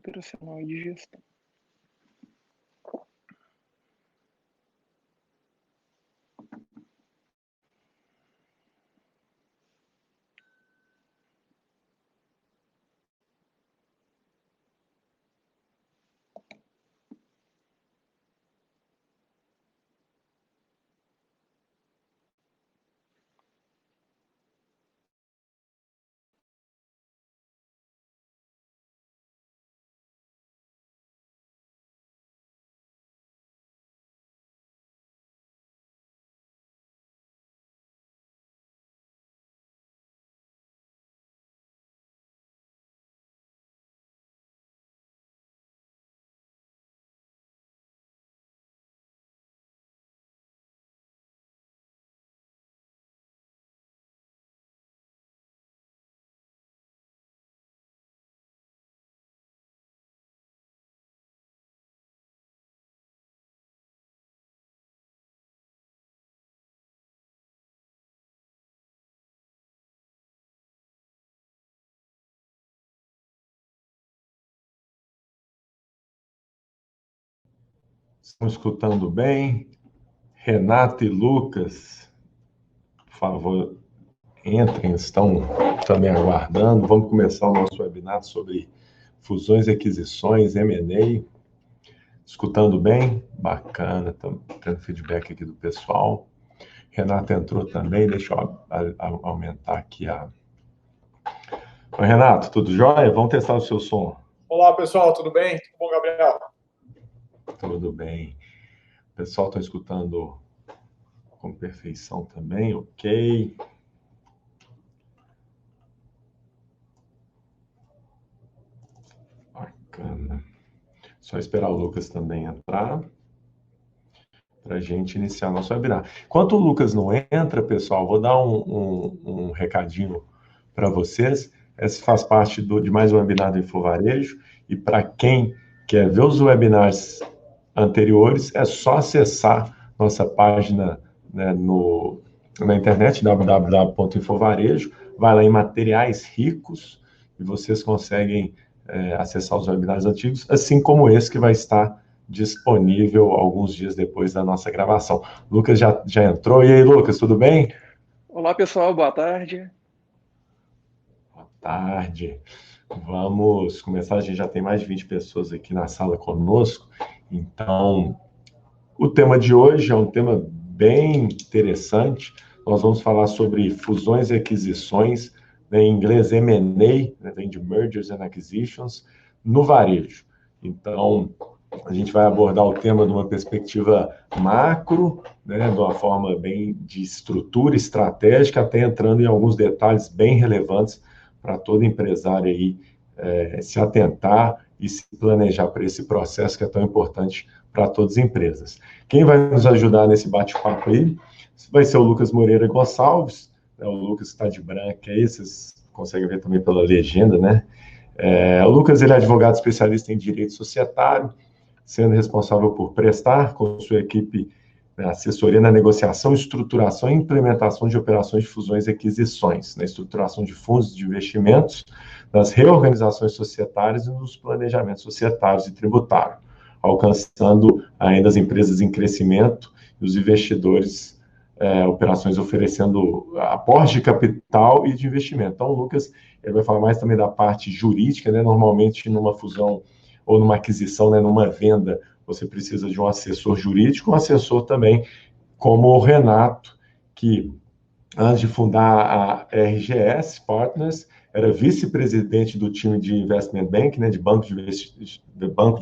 operacional e de gestão. Estão escutando bem? Renato e Lucas, por favor, entrem, estão também aguardando. Vamos começar o nosso webinar sobre fusões e aquisições, M&A. Escutando bem? Bacana, estamos tendo feedback aqui do pessoal. Renato entrou também, deixa eu aumentar aqui a... Oi, Renato, tudo jóia? Vamos testar o seu som. Olá, pessoal, tudo bem? Tudo bom, Gabriel? Tudo bem. O pessoal está escutando com perfeição também, ok. Bacana. Só esperar o Lucas também entrar para a gente iniciar nosso webinar. Enquanto o Lucas não entra, pessoal, vou dar um recadinho para vocês. Esse faz parte de mais um webinar do InfoVarejo. E para quem quer ver os webinars anteriores, é só acessar nossa página, né, na internet, www.infovarejo, vai lá em materiais ricos e vocês conseguem acessar os webinars antigos, assim como esse que vai estar disponível alguns dias depois da nossa gravação. Lucas já entrou. E aí, Lucas, tudo bem? Olá, pessoal, boa tarde. Boa tarde. Vamos começar, a gente já tem mais de 20 pessoas aqui na sala conosco, então o tema de hoje é um tema bem interessante. Nós vamos falar sobre fusões e aquisições, né, em inglês M&A, né, vem de Mergers and Acquisitions, no varejo. Então, a gente vai abordar o tema de uma perspectiva macro, né, de uma forma bem de estrutura estratégica, até entrando em alguns detalhes bem relevantes para todo empresário aí se atentar e se planejar para esse processo que é tão importante para todas as empresas. Quem vai nos ajudar nesse bate-papo aí vai ser o Lucas Moreira Gonçalves, né, o Lucas está de branco aí, vocês conseguem ver também pela legenda, né? O Lucas, ele é advogado especialista em direito societário, sendo responsável por prestar com sua equipe, né, assessoria na negociação, estruturação e implementação de operações de fusões e aquisições, na estruturação de fundos de investimentos, nas reorganizações societárias e nos planejamentos societários e tributários, alcançando ainda as empresas em crescimento e os investidores, operações oferecendo aporte de capital e de investimento. Então, o Lucas, ele vai falar mais também da parte jurídica, né? Normalmente, numa fusão ou numa aquisição, né, numa venda, você precisa de um assessor jurídico, um assessor também, como o Renato, que antes de fundar a RGS Partners, era vice-presidente do time de Investment Bank, né, de banco de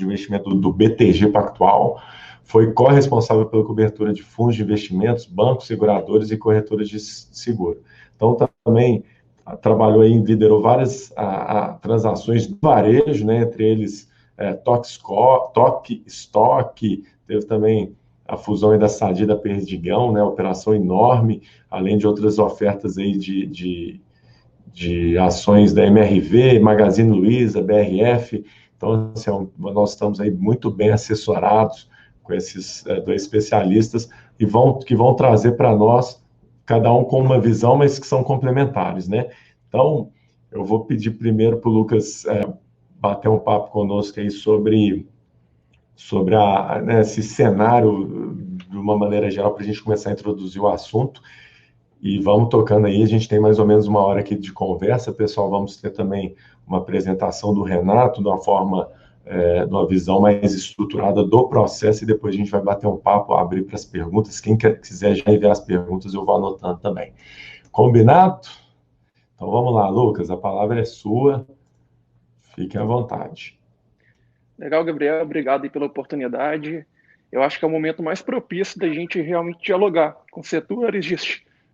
investimento do BTG Pactual, foi corresponsável pela cobertura de fundos de investimentos, bancos, seguradores e corretoras de seguro. Então, também trabalhou aí, liderou várias transações do varejo, né, entre eles Toque Stock, teve também a fusão aí da Sadia da Perdigão, né, operação enorme, além de outras ofertas aí de ações da MRV, Magazine Luiza, BRF. Então, assim, nós estamos aí muito bem assessorados com esses dois especialistas que vão trazer para nós, cada um com uma visão, mas que são complementares, né? Então, eu vou pedir primeiro para o Lucas bater um papo conosco aí sobre esse cenário de uma maneira geral, para a gente começar a introduzir o assunto. E vamos tocando aí, a gente tem mais ou menos uma hora aqui de conversa, pessoal. Vamos ter também uma apresentação do Renato, de uma forma, de uma visão mais estruturada do processo, e depois a gente vai bater um papo, abrir para as perguntas. Quem quiser já enviar as perguntas, eu vou anotando também. Combinado? Então vamos lá, Lucas, a palavra é sua. Fique à vontade. Legal, Gabriel, obrigado aí pela oportunidade. Eu acho que é o momento mais propício da gente realmente dialogar com setores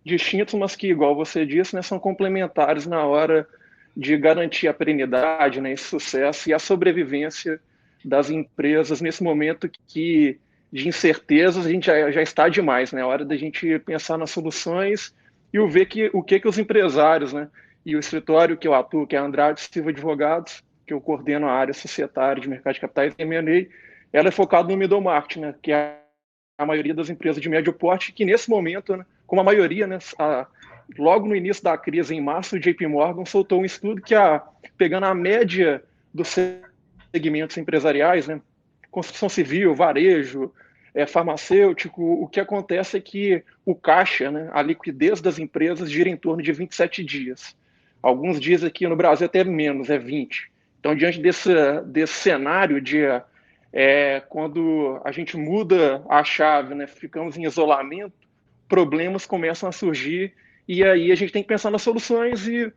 distintos, mas que, igual você disse, né, são complementares na hora de garantir a perenidade, né, esse sucesso e a sobrevivência das empresas nesse momento de incertezas. A gente já está demais, né? É hora da gente pensar nas soluções e o que os empresários, né, e o escritório que eu atuo, que é a Andrade Silva Advogados, que eu coordeno a área societária de mercado de capitais e M&A, ela é focada no middle market, né, que é a maioria das empresas de médio porte, que nesse momento, né, como a maioria, né, logo no início da crise, em março, o JP Morgan soltou um estudo que, pegando a média dos segmentos empresariais, né, construção civil, varejo, farmacêutico, o que acontece é que o caixa, né, a liquidez das empresas gira em torno de 27 dias. Alguns dias aqui no Brasil até menos, é 20. Então, diante desse cenário quando a gente muda a chave, né, ficamos em isolamento, problemas começam a surgir e aí a gente tem que pensar nas soluções. E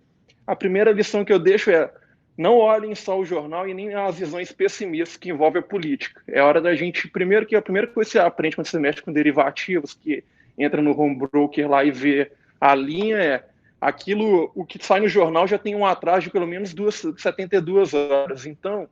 a primeira lição que eu deixo é: não olhem só o jornal e nem as visões pessimistas que envolvem a política. É hora da gente, a primeira coisa que você aprende quando você mexe com derivativos, que entra no home broker lá e vê a linha, o que sai no jornal já tem um atraso de pelo menos 72 horas. Então,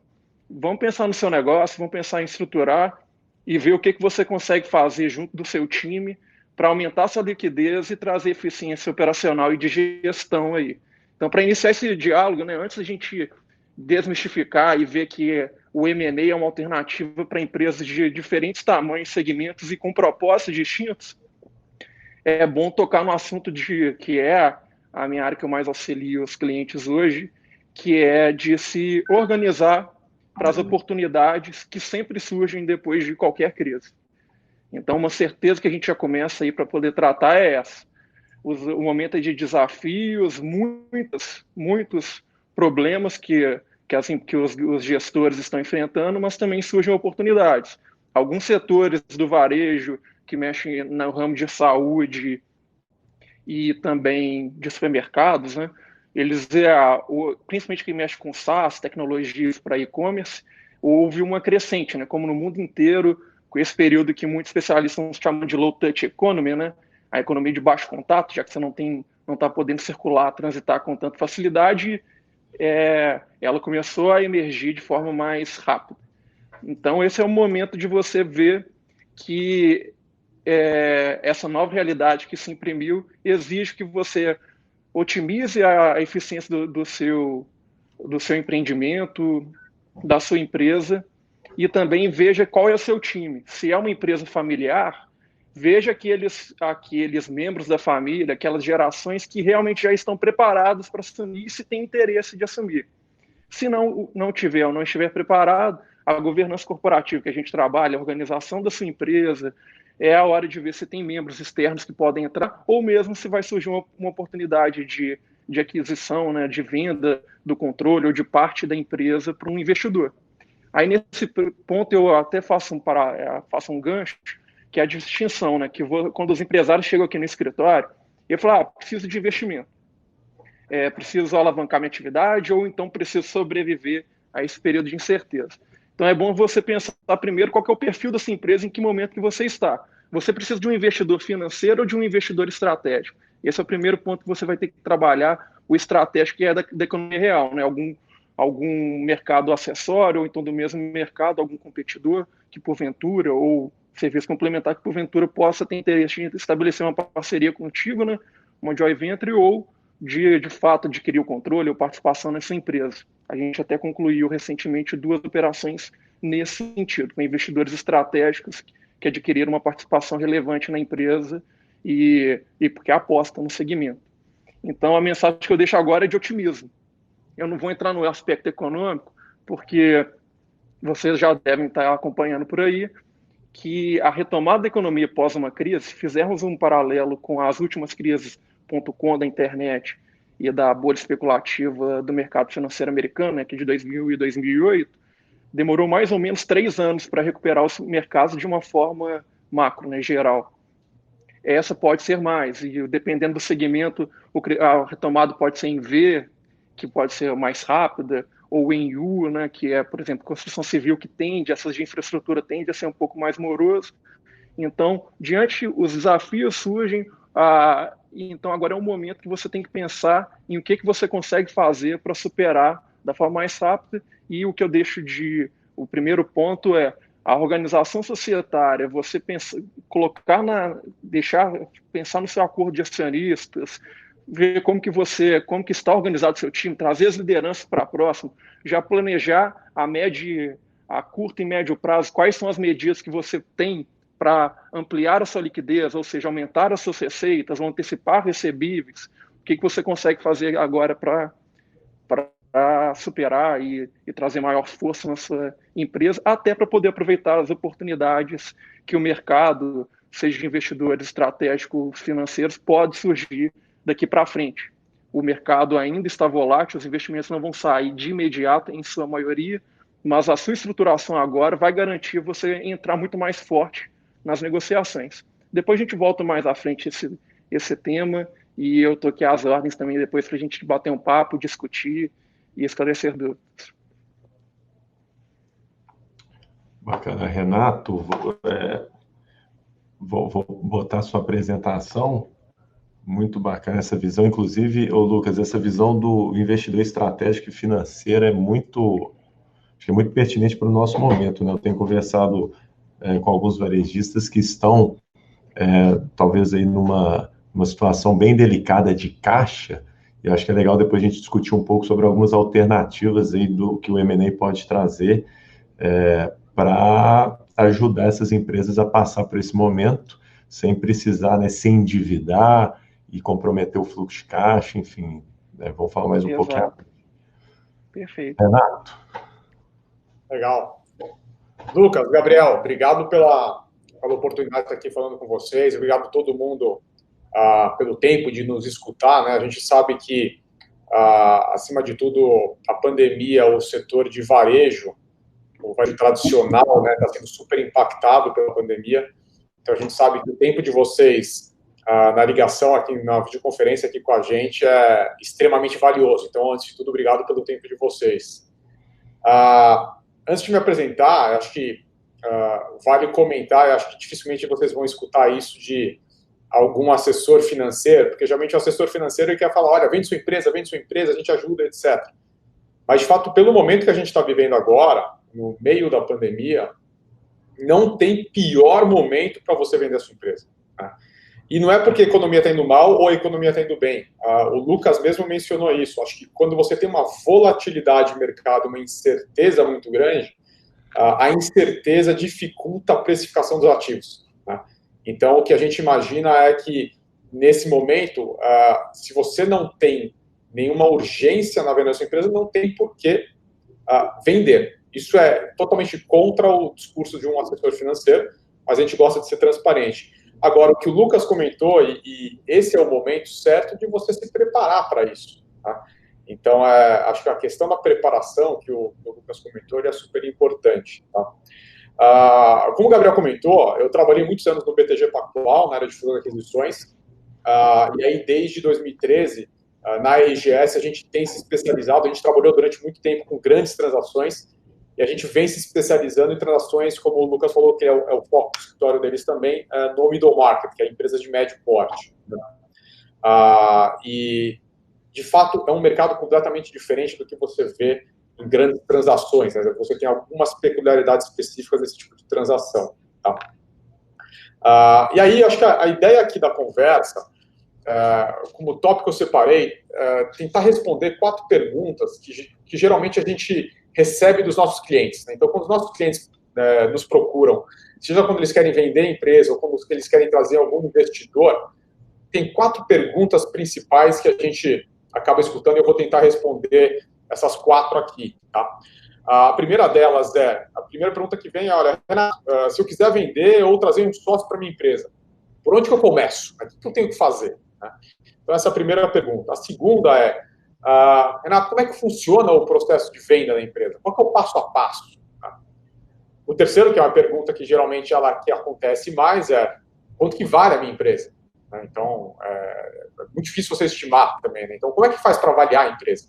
vamos pensar no seu negócio, vamos pensar em estruturar e ver o que você consegue fazer junto do seu time para aumentar sua liquidez e trazer eficiência operacional e de gestão aí. Então, para iniciar esse diálogo, né, antes da gente desmistificar e ver que o M&A é uma alternativa para empresas de diferentes tamanhos, segmentos e com propósitos distintos, é bom tocar no assunto que é a minha área que eu mais auxilio os clientes hoje, que é de se organizar para as oportunidades que sempre surgem depois de qualquer crise. Então, uma certeza que a gente já começa aí para poder tratar é essa. O momento é de desafios, muitos problemas que os gestores estão enfrentando, mas também surgem oportunidades. Alguns setores do varejo que mexem no ramo de saúde e também de supermercados, né? Eles, principalmente quem mexe com SaaS, tecnologias para e-commerce, houve uma crescente, né? Como no mundo inteiro, com esse período que muitos especialistas chamam de low touch economy, né? A economia de baixo contato, já que você não está podendo circular, transitar com tanta facilidade, ela começou a emergir de forma mais rápida. Então, esse é o momento de você ver que essa nova realidade que se imprimiu exige que você otimize a eficiência do seu empreendimento, da sua empresa, e também veja qual é o seu time. Se é uma empresa familiar, veja aqueles membros da família, aquelas gerações que realmente já estão preparados para assumir e se tem interesse de assumir. Se não tiver ou não estiver preparado, a governança corporativa que a gente trabalha, a organização da sua empresa, é a hora de ver se tem membros externos que podem entrar, ou mesmo se vai surgir uma oportunidade de aquisição, né, de venda do controle ou de parte da empresa para um investidor. Aí, nesse ponto, eu até faço um gancho, que é a distinção, né, que quando os empresários chegam aqui no escritório, eu falo, preciso de investimento, preciso alavancar minha atividade, ou então preciso sobreviver a esse período de incerteza. Então, é bom você pensar primeiro qual que é o perfil dessa empresa, em que momento que você está. Você precisa de um investidor financeiro ou de um investidor estratégico? Esse é o primeiro ponto que você vai ter que trabalhar, o estratégico, que é da economia real, né? Algum mercado acessório, ou então do mesmo mercado, algum competidor que, porventura, ou serviço complementar que, porventura, possa ter interesse em estabelecer uma parceria contigo, né? Uma joint venture, ou de fato adquirir o controle ou participação nessa empresa. A gente até concluiu recentemente 2 operações nesse sentido, com investidores estratégicos que adquiriram uma participação relevante na empresa e porque apostam no segmento. Então, a mensagem que eu deixo agora é de otimismo. Eu não vou entrar no aspecto econômico, porque vocês já devem estar acompanhando por aí que a retomada da economia após uma crise, se fizermos um paralelo com as últimas crises .com da internet e da bolha especulativa do mercado financeiro americano, né, que de 2000 e 2008, demorou mais ou menos 3 anos para recuperar os mercados de uma forma macro, né, geral. Essa pode ser mais, e dependendo do segmento, a retomada pode ser em V, que pode ser mais rápida, ou em U, né, que é, por exemplo, construção civil, que tende, essas de infraestrutura tende a ser um pouco mais moroso. Então, diante os desafios surgem, então agora é um momento que você tem que pensar em o que você consegue fazer para superar da forma mais rápida, e o que eu deixo o primeiro ponto é a organização societária, você pensar no seu acordo de acionistas, ver como que está organizado o seu time, trazer as lideranças para próximo, já planejar a curto e médio prazo, quais são as medidas que você tem para ampliar a sua liquidez, ou seja, aumentar as suas receitas, ou antecipar recebíveis, o que você consegue fazer agora para superar e trazer maior força na sua empresa, até para poder aproveitar as oportunidades que o mercado, seja de investidores estratégicos financeiros, pode surgir daqui para frente. O mercado ainda está volátil, os investimentos não vão sair de imediato, em sua maioria, mas a sua estruturação agora vai garantir você entrar muito mais forte nas negociações. Depois a gente volta mais à frente esse tema, e eu estou aqui às ordens também depois para a gente bater um papo, discutir e esclarecer dúvidas. Bacana, Renato. Vou botar sua apresentação. Muito bacana essa visão. Inclusive, Lucas, essa visão do investidor estratégico e financeiro é muito pertinente para o nosso momento, né? Eu tenho conversado com alguns varejistas que estão talvez aí numa situação bem delicada de caixa. Eu acho que é legal depois a gente discutir um pouco sobre algumas alternativas aí do que o M&A pode trazer para ajudar essas empresas a passar por esse momento sem precisar, né, se endividar e comprometer o fluxo de caixa, enfim. Vamos falar mais um pouquinho. Perfeito. Renato. Legal. Lucas, Gabriel, obrigado pela oportunidade de estar aqui falando com vocês. Obrigado a todo mundo pelo tempo de nos escutar, né? A gente sabe que, acima de tudo, a pandemia, o setor de varejo, o varejo tradicional, né, está sendo super impactado pela pandemia. Então, a gente sabe que o tempo de vocês na ligação aqui, na videoconferência aqui com a gente é extremamente valioso. Então, antes de tudo, obrigado pelo tempo de vocês. Antes de me apresentar, acho que vale comentar, acho que dificilmente vocês vão escutar isso de algum assessor financeiro, porque geralmente o assessor financeiro quer falar, olha, vende sua empresa, a gente ajuda, etc. Mas, de fato, pelo momento que a gente está vivendo agora, no meio da pandemia, não tem pior momento para você vender a sua empresa. Né? E não é porque a economia está indo mal ou a economia está indo bem. O Lucas mesmo mencionou isso. Acho que quando você tem uma volatilidade de mercado, uma incerteza muito grande, a incerteza dificulta a precificação dos ativos. Né? Então, o que a gente imagina é que, nesse momento, se você não tem nenhuma urgência na venda da sua empresa, não tem por que vender. Isso é totalmente contra o discurso de um assessor financeiro, mas a gente gosta de ser transparente. Agora, o que o Lucas comentou, e esse é o momento certo de você se preparar para isso. Tá? Então, acho que a questão da preparação que o Lucas comentou é super importante. Tá? Como o Gabriel comentou, eu trabalhei muitos anos no BTG Pactual, na área de futuras aquisições, e aí desde 2013, na EGS, a gente tem se especializado, a gente trabalhou durante muito tempo com grandes transações, e a gente vem se especializando em transações, como o Lucas falou, que é o foco do escritório deles também, no middle market, que é empresas de médio porte. Né? E, de fato, é um mercado completamente diferente do que você vê em grandes transações. Né? Você tem algumas peculiaridades específicas desse tipo de transação. Tá? E aí, acho que a ideia aqui da conversa, como tópico eu separei, tentar responder 4 perguntas que geralmente a gente recebe dos nossos clientes. Né? Então, quando os nossos clientes nos procuram, seja quando eles querem vender a empresa ou quando eles querem trazer algum investidor, tem 4 perguntas principais que a gente acaba escutando e eu vou tentar responder essas 4 aqui. Tá? A primeira delas a primeira pergunta que vem é, olha, Renato, se eu quiser vender ou trazer um sócio para minha empresa, por onde que eu começo? O que eu tenho que fazer? Então, essa é a primeira pergunta. A segunda é, Renato, como é que funciona o processo de venda da empresa? Qual que é o passo a passo? O terceiro, que é uma pergunta que geralmente que acontece mais, é quanto que vale a minha empresa? Então, é muito difícil você estimar também. Né? Então, como é que faz para avaliar a empresa?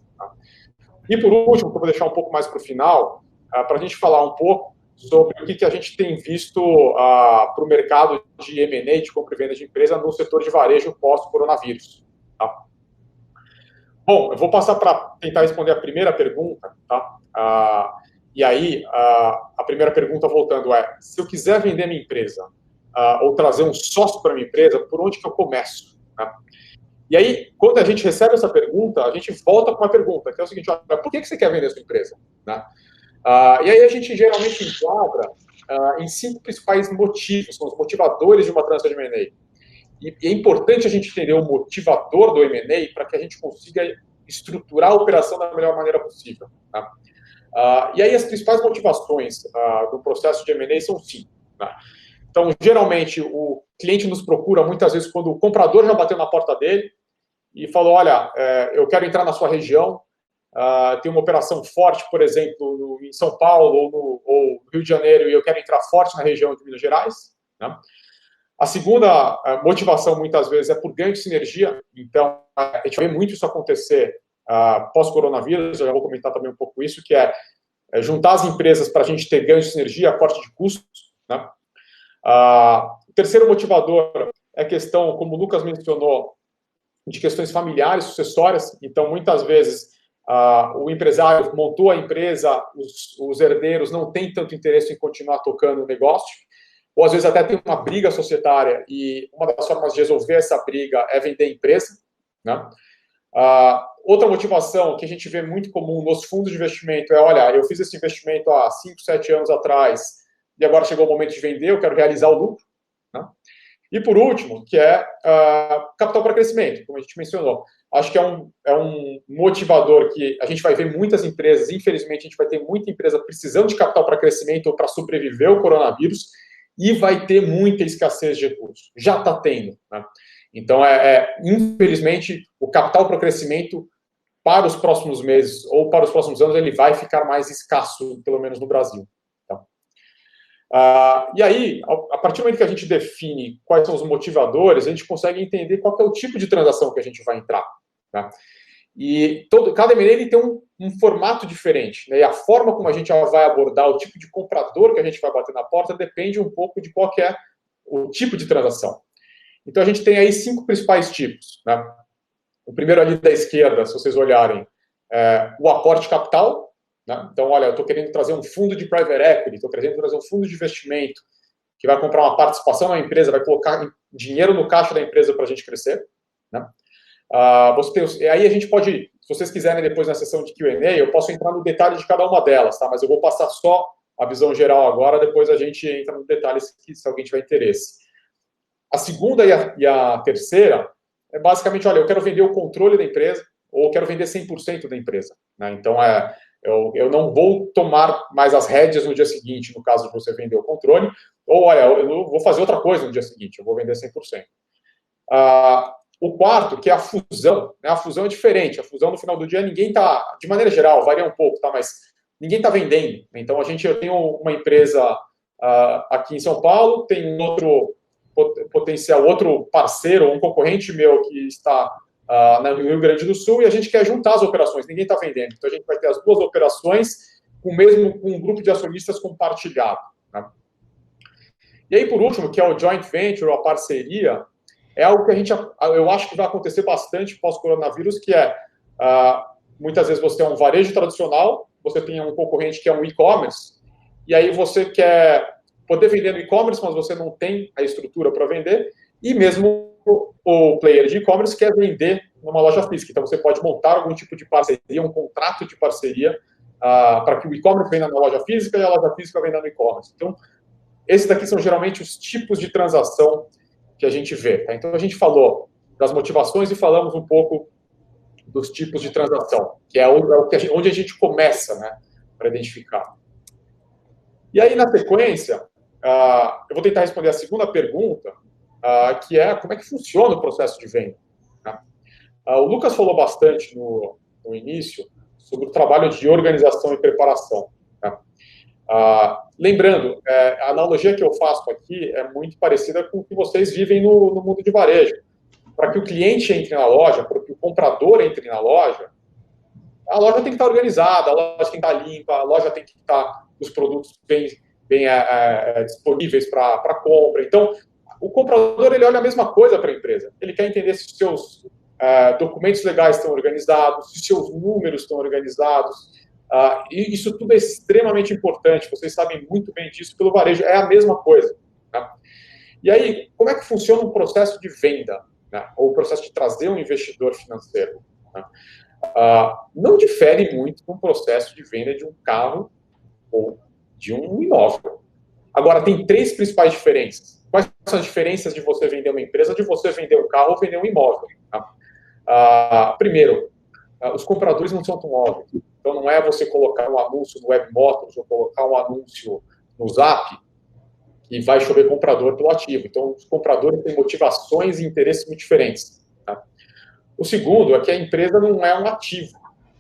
E, por último, que eu vou deixar um pouco mais para o final, para a gente falar um pouco sobre o que a gente tem visto para o mercado de M&A, de compra e venda de empresa, no setor de varejo pós-coronavírus. Tá? Bom, eu vou passar para tentar responder a primeira pergunta. Tá? E aí, a primeira pergunta, voltando, é, se eu quiser vender minha empresa ou trazer um sócio para minha empresa, por onde que eu começo? Tá? E aí, quando a gente recebe essa pergunta, a gente volta com uma pergunta, que é o seguinte, olha, por que você quer vender a sua empresa? Né? E aí a gente geralmente enquadra em 5 principais motivos, são os motivadores de uma transação de M&A. E é importante a gente entender o motivador do M&A para que a gente consiga estruturar a operação da melhor maneira possível. Tá? E aí as principais motivações do processo de M&A são 5. Né? Então, geralmente, o cliente nos procura muitas vezes quando o comprador já bateu na porta dele e falou, olha, eu quero entrar na sua região, tem uma operação forte, por exemplo, em São Paulo ou no Rio de Janeiro, e eu quero entrar forte na região de Minas Gerais. Né? A segunda motivação, muitas vezes, é por ganho de sinergia. Então, a gente vê muito isso acontecer pós-coronavírus, eu já vou comentar também um pouco isso, que é juntar as empresas para a gente ter ganho de sinergia, corte de custos. Né? O terceiro motivador é a questão, como o Lucas mencionou, de questões familiares, sucessórias. Então, muitas vezes, o empresário montou a empresa, os herdeiros não têm tanto interesse em continuar tocando o negócio, ou às vezes até tem uma briga societária e uma das formas de resolver essa briga é vender a empresa. Né? Outra motivação que a gente vê muito comum nos fundos de investimento é, olha, eu fiz esse investimento há 5, 7 anos atrás e agora chegou o momento de vender, eu quero realizar o lucro. Né? E por último, que é capital para crescimento, como a gente mencionou. Acho que é um motivador que a gente vai ver muitas empresas, infelizmente a gente vai ter muita empresa precisando de capital para crescimento ou para sobreviver ao coronavírus e vai ter muita escassez de recursos. Já está tendo. Né? Então, infelizmente, o capital para crescimento para os próximos meses ou para os próximos anos ele vai ficar mais escasso, pelo menos no Brasil. E aí, a partir do momento que a gente define quais são os motivadores, a gente consegue entender qual que é o tipo de transação que a gente vai entrar. Tá? E cada M&A tem um formato diferente. Né? E a forma como a gente vai abordar o tipo de comprador que a gente vai bater na porta depende um pouco de qual que é o tipo de transação. Então, a gente tem aí 5 principais tipos. Né? O primeiro ali da esquerda, se vocês olharem, é o aporte capital. Né? Então, olha, eu estou querendo trazer um fundo de private equity, estou querendo trazer um fundo de investimento que vai comprar uma participação na empresa, vai colocar dinheiro no caixa da empresa para a gente crescer. Né? Aí a gente pode, se vocês quiserem depois na sessão de Q&A, eu posso entrar no detalhe de cada uma delas, tá? Mas eu vou passar só a visão geral agora, depois a gente entra no detalhe se alguém tiver interesse. A segunda e a terceira é basicamente, olha, eu quero vender o controle da empresa ou eu quero vender 100% da empresa. Né? Então, eu não vou tomar mais as rédeas no dia seguinte, no caso de você vender o controle, ou, olha, eu vou fazer outra coisa no dia seguinte, eu vou vender 100%. O quarto, que é a fusão. Né? A fusão é diferente. A fusão, no final do dia, ninguém está, de maneira geral, varia um pouco, tá? Mas ninguém está vendendo. Então, eu tenho uma empresa aqui em São Paulo, tem um outro potencial, outro parceiro, um concorrente meu que está no Rio Grande do Sul, e a gente quer juntar as operações, ninguém está vendendo. Então, a gente vai ter as duas operações com um grupo de acionistas compartilhado. Né? E aí, por último, que é o joint venture, a parceria, é algo que eu acho que vai acontecer bastante pós-coronavírus, que muitas vezes você tem um varejo tradicional, você tem um concorrente que é um e-commerce, e aí você quer poder vender no e-commerce, mas você não tem a estrutura para vender, e mesmo o player de e-commerce quer vender numa loja física. Então, você pode montar algum tipo de parceria, um contrato de parceria, para que o e-commerce venda na loja física e a loja física venda no e-commerce. Então, esses daqui são geralmente os tipos de transação que a gente vê. Tá? Então, a gente falou das motivações e falamos um pouco dos tipos de transação, que é onde a gente começa, né? para identificar. E aí, na sequência, eu vou tentar responder a segunda pergunta, que é como é que funciona o processo de venda. O Lucas falou bastante no início sobre o trabalho de organização e preparação. Lembrando, a analogia que eu faço aqui é muito parecida com o que vocês vivem no mundo de varejo. Para que o cliente entre na loja, para que o comprador entre na loja, a loja tem que estar organizada, a loja tem que estar limpa, a loja tem que estar os produtos bem disponíveis para compra. Então, o comprador ele olha a mesma coisa para a empresa. Ele quer entender se os seus documentos legais estão organizados, se os seus números estão organizados. E isso tudo é extremamente importante. Vocês sabem muito bem disso pelo varejo. É a mesma coisa. Tá? E aí, como é que funciona um processo de venda? Né? Ou o processo de trazer um investidor financeiro? Né? Não difere muito do processo de venda de um carro ou de um imóvel. Agora, tem três principais diferenças. Quais são as diferenças de você vender uma empresa, de você vender um carro ou vender um imóvel? Tá? Primeiro, os compradores não são tão óbvios. Então, não é você colocar um anúncio no Webmotors ou colocar um anúncio no Zap e vai chover comprador pelo ativo. Então, os compradores têm motivações e interesses muito diferentes. Tá? O segundo é que a empresa não é um ativo.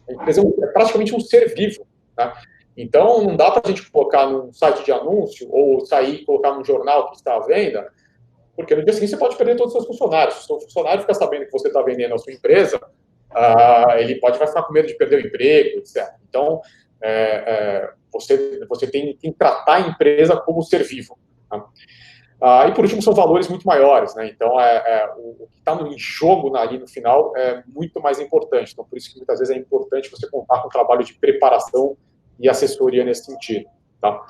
A empresa é praticamente um ser vivo. Tá? Então, não dá para a gente colocar num site de anúncio ou sair e colocar num jornal que está à venda, porque no dia seguinte você pode perder todos os seus funcionários. Se o seu funcionário ficar sabendo que você está vendendo a sua empresa, ele vai ficar com medo de perder o emprego, etc. Então, você tem que tratar a empresa como ser vivo. Tá? E, por último, são valores muito maiores. Né? Então, o que está em jogo ali no final é muito mais importante. Então, por isso que muitas vezes é importante você contar com um trabalho de preparação e assessoria nesse sentido. Tá?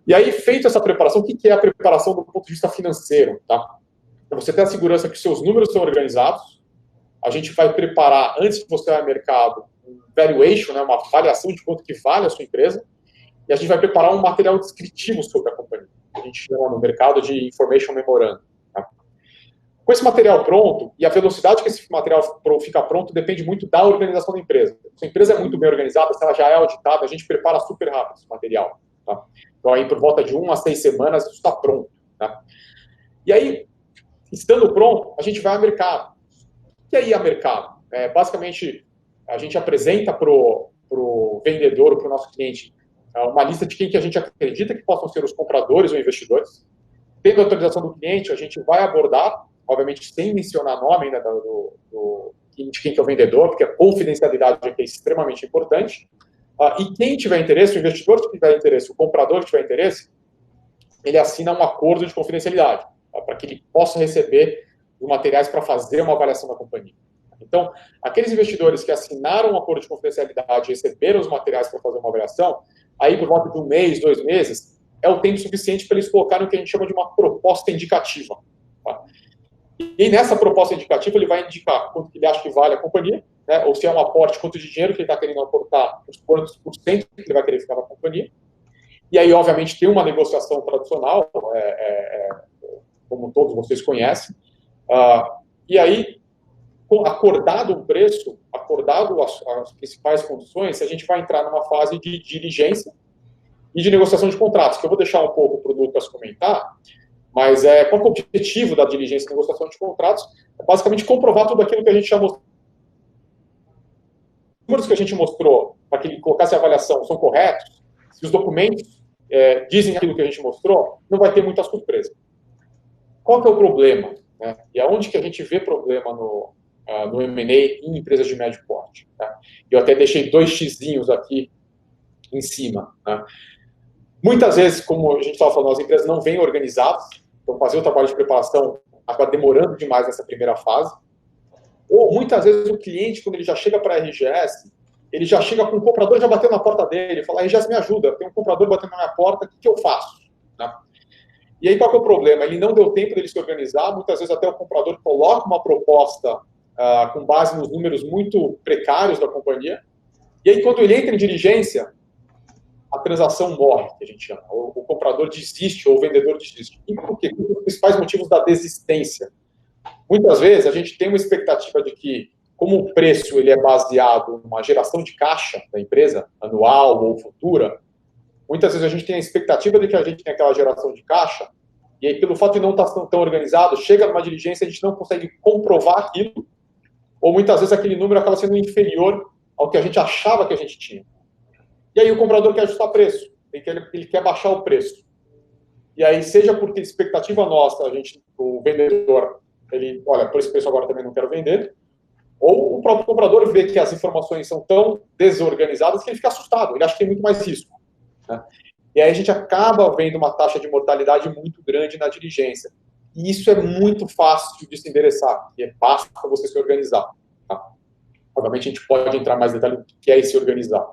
E aí, feita essa preparação, o que é a preparação do ponto de vista financeiro? Tá? Você ter a segurança que os seus números são organizados. A gente vai preparar, antes de você ir ao mercado, um valuation, né, uma avaliação de quanto que vale a sua empresa, e a gente vai preparar um material descritivo sobre a companhia. A gente chama no mercado de Information Memorandum. Tá? Com esse material pronto, e a velocidade que esse material fica pronto depende muito da organização da empresa. Se a empresa é muito bem organizada, se ela já é auditada, a gente prepara super rápido esse material. Tá? Então, aí, por volta de 1 a 6 semanas, isso está pronto. Tá? E aí, estando pronto, a gente vai ao mercado. E aí, a mercado? Basicamente, a gente apresenta para o vendedor, para o nosso cliente, uma lista de quem que a gente acredita que possam ser os compradores ou investidores. Tendo a autorização do cliente, a gente vai abordar, obviamente sem mencionar nome ainda de quem que é o vendedor, porque a confidencialidade aqui é extremamente importante. E quem tiver interesse, o investidor que tiver interesse, o comprador que tiver interesse, ele assina um acordo de confidencialidade, para que ele possa receber os materiais para fazer uma avaliação da companhia. Então, aqueles investidores que assinaram um acordo de confidencialidade e receberam os materiais para fazer uma avaliação, aí por volta de 1 mês, 2 meses, é o tempo suficiente para eles colocarem o que a gente chama de uma proposta indicativa. Tá? E nessa proposta indicativa, ele vai indicar quanto que ele acha que vale a companhia, né? Ou se é um aporte, quanto de dinheiro que ele está querendo aportar, quantos por cento que ele vai querer ficar na companhia. E aí, obviamente, tem uma negociação tradicional, como todos vocês conhecem. E aí, acordado o preço, acordado as principais condições, a gente vai entrar numa fase de diligência e de negociação de contratos, que eu vou deixar um pouco para o Lucas comentar, mas qual é o objetivo da diligência e negociação de contratos? É basicamente comprovar tudo aquilo que a gente já mostrou. Os números que a gente mostrou para que ele colocasse a avaliação são corretos, se os documentos dizem aquilo que a gente mostrou, não vai ter muita surpresa. Qual que é o problema? Né? E aonde que a gente vê problema no M&A em empresas de médio porte? Tá? Eu até deixei 2 xizinhos aqui em cima. Né? Muitas vezes, como a gente estava falando, as empresas não vêm organizadas, então fazer o trabalho de preparação acaba demorando demais nessa primeira fase. Ou muitas vezes o cliente, quando ele já chega para a RGS, ele já chega com o comprador já batendo na porta dele, fala, RGS, me ajuda, tem um comprador batendo na minha porta, o que eu faço? Né? E aí qual que é o problema? Ele não deu tempo dele se organizar, muitas vezes até o comprador coloca uma proposta com base nos números muito precários da companhia, e aí quando ele entra em diligência, a transação morre, que a gente chama. O comprador desiste ou o vendedor desiste. E por quê? Um dos principais motivos da desistência. Muitas vezes a gente tem uma expectativa de que, como o preço ele é baseado numa geração de caixa da empresa, anual ou futura, muitas vezes a gente tem a expectativa de que a gente tem aquela geração de caixa, e aí, pelo fato de não estar tão organizado, chega numa diligência, a gente não consegue comprovar aquilo, ou muitas vezes aquele número acaba sendo inferior ao que a gente achava que a gente tinha. E aí o comprador quer ajustar preço, ele quer baixar o preço. E aí, seja por ter expectativa nossa, o vendedor, olha, por esse preço agora também não quero vender, ou o próprio comprador vê que as informações são tão desorganizadas que ele fica assustado, ele acha que tem muito mais risco, né? E aí a gente acaba vendo uma taxa de mortalidade muito grande na diligência. E isso é muito fácil de se endereçar, e basta você se organizar. Tá? Obviamente a gente pode entrar mais em detalhe no que é se organizar.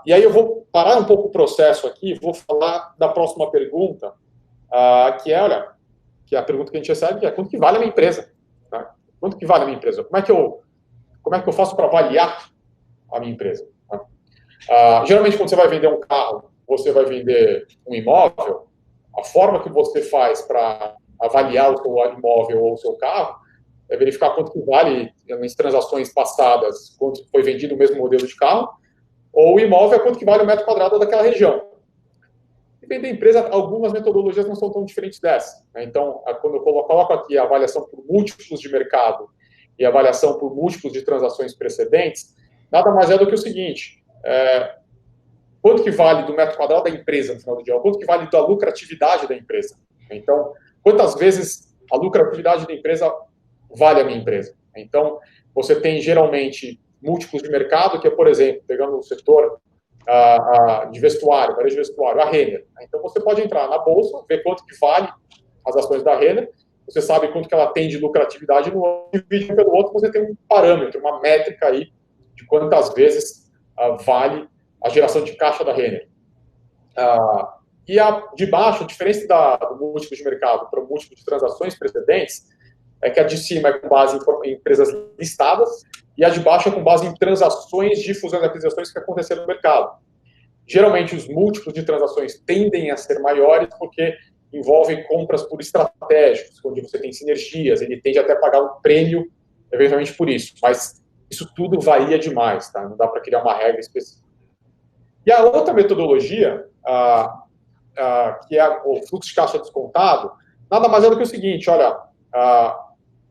E aí eu vou parar um pouco o processo aqui, vou falar da próxima pergunta, que é a pergunta que a gente recebe, que é quanto que vale a minha empresa? Tá? Quanto que vale a minha empresa? Como é que eu faço para avaliar a minha empresa? Geralmente, quando você vai vender um carro, você vai vender um imóvel, a forma que você faz para avaliar o seu imóvel ou o seu carro é verificar quanto que vale nas transações passadas, quanto foi vendido o mesmo modelo de carro, ou o imóvel é quanto que vale o metro quadrado daquela região. E vender empresa, algumas metodologias não são tão diferentes dessa, né? Então, quando eu coloco aqui a avaliação por múltiplos de mercado e a avaliação por múltiplos de transações precedentes, nada mais é do que o seguinte: quanto que vale do metro quadrado da empresa no final do dia? Quanto que vale da lucratividade da empresa? Então, quantas vezes a lucratividade da empresa vale a minha empresa? Então, você tem geralmente múltiplos de mercado, que é, por exemplo, pegando o setor de vestuário, varejo de vestuário, a Renner. Então, você pode entrar na bolsa, ver quanto que vale as ações da Renner, você sabe quanto que ela tem de lucratividade no ano, e divide pelo outro, você tem um parâmetro, uma métrica aí de quantas vezes vale a geração de caixa da Renner. E de baixo, a diferença do múltiplo de mercado para o múltiplo de transações precedentes é que a de cima é com base em empresas listadas e a de baixo é com base em transações de fusões e aquisições que aconteceram no mercado. Geralmente, os múltiplos de transações tendem a ser maiores porque envolvem compras por estratégicos, onde você tem sinergias, ele tende até a pagar um prêmio, eventualmente, por isso. Mas isso tudo varia demais, tá? Não dá para criar uma regra específica. E a outra metodologia, que é o fluxo de caixa descontado, nada mais é do que o seguinte: olha,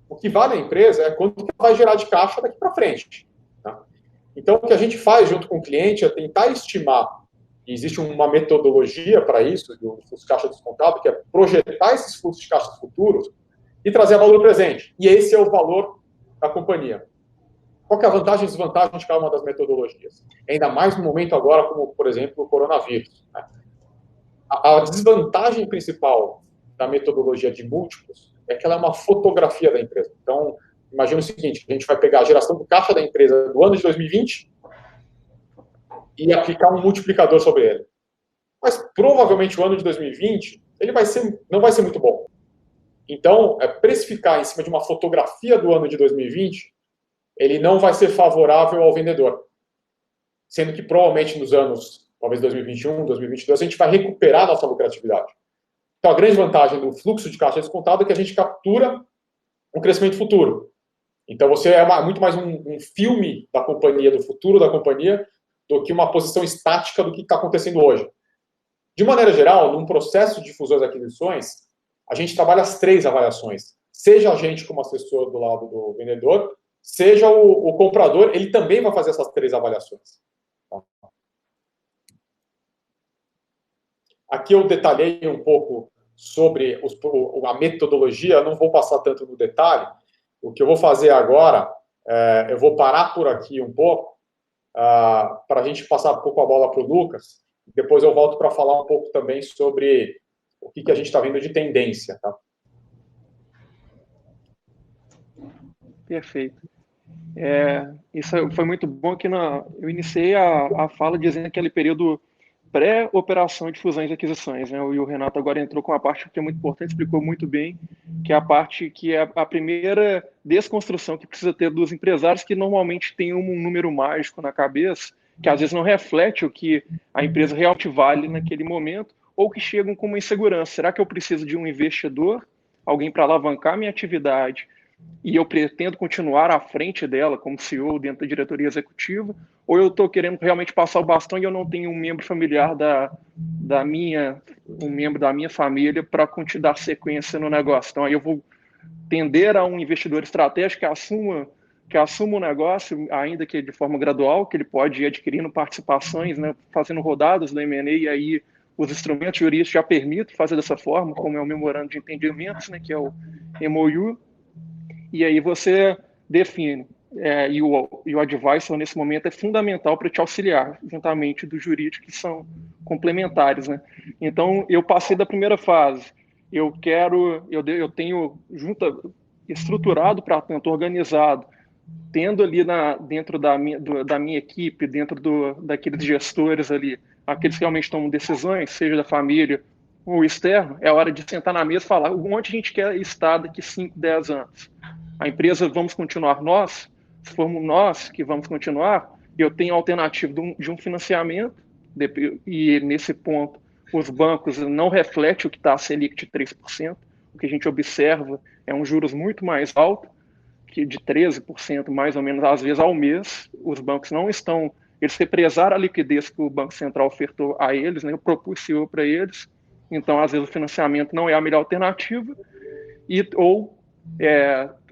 o que vale a empresa é quanto que vai gerar de caixa daqui para frente. Tá? Então, o que a gente faz junto com o cliente é tentar estimar, e existe uma metodologia para isso, do fluxo de caixa descontado, que é projetar esses fluxos de caixa futuros e trazer valor presente. E esse é o valor da companhia. Qual que é a vantagem e desvantagem de cada uma das metodologias? Ainda mais no momento agora, como, por exemplo, o coronavírus. Né? A desvantagem principal da metodologia de múltiplos é que ela é uma fotografia da empresa. Então, imagina o seguinte: a gente vai pegar a geração do caixa da empresa do ano de 2020 e aplicar um multiplicador sobre ele. Mas, provavelmente, o ano de 2020 ele não vai ser muito bom. Então, precificar em cima de uma fotografia do ano de 2020, ele não vai ser favorável ao vendedor. Sendo que, provavelmente, nos anos, talvez 2021, 2022, a gente vai recuperar a nossa lucratividade. Então, a grande vantagem do fluxo de caixa descontado é que a gente captura o crescimento futuro. Então, você é muito mais um filme da companhia, do futuro da companhia, do que uma posição estática do que está acontecendo hoje. De maneira geral, num processo de fusões e aquisições, a gente trabalha as 3 avaliações. Seja a gente como assessor do lado do vendedor, seja o comprador, ele também vai fazer essas 3 avaliações. Aqui eu detalhei um pouco sobre a metodologia, eu não vou passar tanto no detalhe. O que eu vou fazer agora, eu vou parar por aqui um pouco, para a gente passar um pouco a bola para o Lucas. Depois eu volto para falar um pouco também sobre o que a gente está vendo de tendência. Tá? Perfeito. Isso foi muito bom que eu iniciei a fala dizendo aquele período pré-operação de fusões e aquisições, né? E o Renato agora entrou com uma parte que é muito importante, explicou muito bem, que é a parte que é a primeira desconstrução que precisa ter dos empresários, que normalmente tem um número mágico na cabeça, que às vezes não reflete o que a empresa realmente vale naquele momento, ou que chegam com uma insegurança. Será que eu preciso de um investidor, alguém para alavancar minha atividade, e eu pretendo continuar à frente dela como CEO dentro da diretoria executiva, ou eu estou querendo realmente passar o bastão e eu não tenho um membro familiar um membro da minha família para dar sequência no negócio. Então aí eu vou tender a um investidor estratégico que assuma o negócio, ainda que de forma gradual, que ele pode ir adquirindo participações, né, fazendo rodadas do M&A, e aí os instrumentos jurídicos já permitem fazer dessa forma, como é o memorando de entendimentos, né, que é o MOU, e aí você define. E o advisor, nesse momento, é fundamental para te auxiliar, juntamente do jurídico, que são complementares, né? Então, eu passei da primeira fase. Eu tenho estruturado para tanto, organizado, tendo ali dentro da minha equipe, dentro daqueles gestores ali, aqueles que realmente tomam decisões, seja da família ou externo, é hora de sentar na mesa e falar onde a gente quer estar daqui 5, 10 anos. A empresa, vamos continuar nós? Se formos nós que vamos continuar, eu tenho a alternativa de um financiamento, e nesse ponto os bancos não refletem o que está a Selic de 3%, o que a gente observa é um juros muito mais alto, que de 13% mais ou menos, às vezes ao mês. Os bancos não estão, eles represaram a liquidez que o Banco Central ofertou a eles, né, propulsou para eles, então às vezes o financiamento não é a melhor alternativa, ou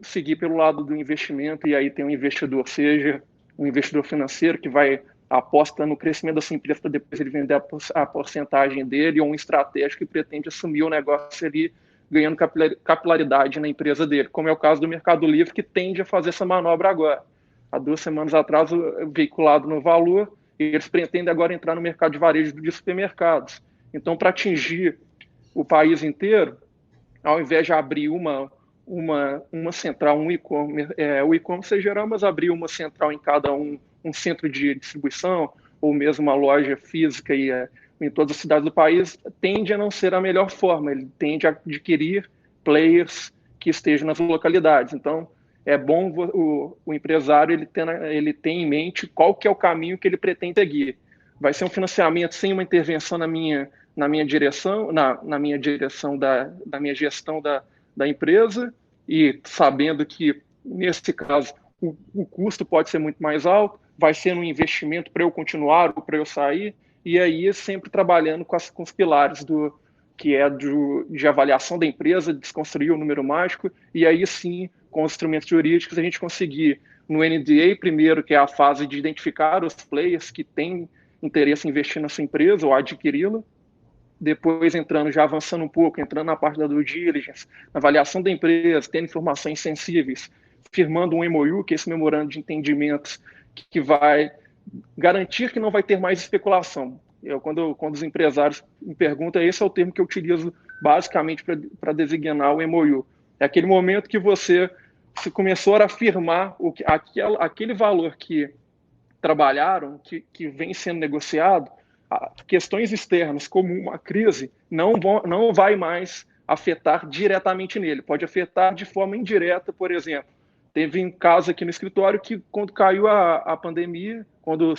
seguir pelo lado do investimento, e aí tem um investidor, seja um investidor financeiro que vai aposta no crescimento da sua empresa para depois ele vender a porcentagem dele, ou um estratégico que pretende assumir o negócio ali, ganhando capilaridade na empresa dele, como é o caso do Mercado Livre, que tende a fazer essa manobra agora. Há 2 semanas atrás, veiculado no Valor, e eles pretendem agora entrar no mercado de varejo de supermercados. Então, para atingir o país inteiro, ao invés de abrir uma central, um e-commerce, o e-commerce é geral, mas abrir uma central em cada um centro de distribuição, ou mesmo uma loja física em todas as cidades do país, tende a não ser a melhor forma, ele tende a adquirir players que estejam nas localidades. Então, é bom o empresário ele tem em mente qual que é o caminho que ele pretende seguir. Vai ser um financiamento sem uma intervenção na minha direção, na minha direção da minha gestão da empresa, e sabendo que, nesse caso, o custo pode ser muito mais alto, vai ser um investimento para eu continuar ou para eu sair, e aí sempre trabalhando com os pilares que é de avaliação da empresa, desconstruir o número mágico, e aí sim, com os instrumentos jurídicos, a gente conseguir, no NDA primeiro, que é a fase de identificar os players que têm interesse em investir na sua empresa ou adquiri-la, depois já avançando um pouco, entrando na parte da due diligence, na avaliação da empresa, tendo informações sensíveis, firmando um MOU, que é esse memorando de entendimentos, que vai garantir que não vai ter mais especulação. Quando os empresários me perguntam, esse é o termo que eu utilizo basicamente para designar o MOU. É aquele momento que você começou a afirmar aquele valor que trabalharam, que vem sendo negociado, questões externas, como uma crise, não vai mais afetar diretamente nele. Pode afetar de forma indireta, por exemplo. Teve um caso aqui no escritório que, quando caiu a pandemia, quando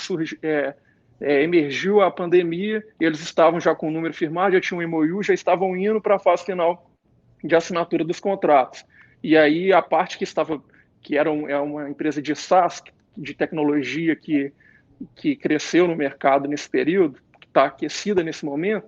emergiu a pandemia, eles estavam já com o número firmado, já tinham um MOU, já estavam indo para a fase final de assinatura dos contratos. E aí a parte que era uma empresa de SaaS, de tecnologia que cresceu no mercado nesse período, que está aquecida nesse momento,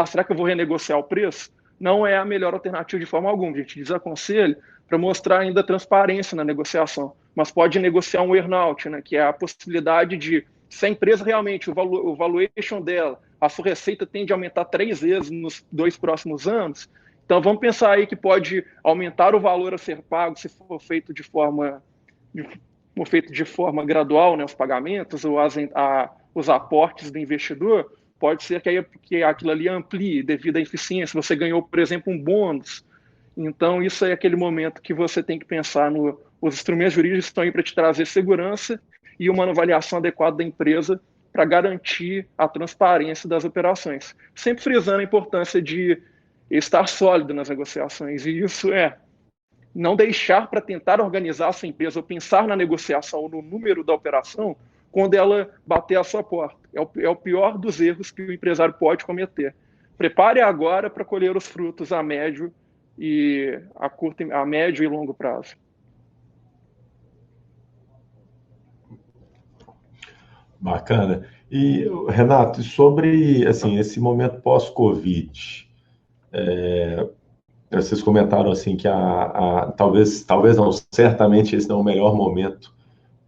será que eu vou renegociar o preço? Não é a melhor alternativa de forma alguma. A gente desaconselha para mostrar ainda transparência na negociação, mas pode negociar um earn-out, né, que é a possibilidade de, se a empresa realmente, o valuation dela, a sua receita tende a aumentar 3 vezes nos 2 próximos anos, então vamos pensar aí que pode aumentar o valor a ser pago se for feito de forma gradual, né, os pagamentos ou os aportes do investidor. Pode ser que aquilo ali amplie devido à eficiência. Você ganhou, por exemplo, um bônus. Então, isso é aquele momento que você tem que pensar os instrumentos jurídicos estão aí para te trazer segurança e uma avaliação adequada da empresa para garantir a transparência das operações. Sempre frisando a importância de estar sólido nas negociações. E isso não deixar para tentar organizar a sua empresa ou pensar na negociação ou no número da operação quando ela bater a sua porta. É o pior dos erros que o empresário pode cometer. Prepare agora para colher os frutos a médio e longo prazo. Bacana. E, Renato, sobre assim, esse momento pós-Covid, vocês comentaram assim que talvez não, certamente esse não é o melhor momento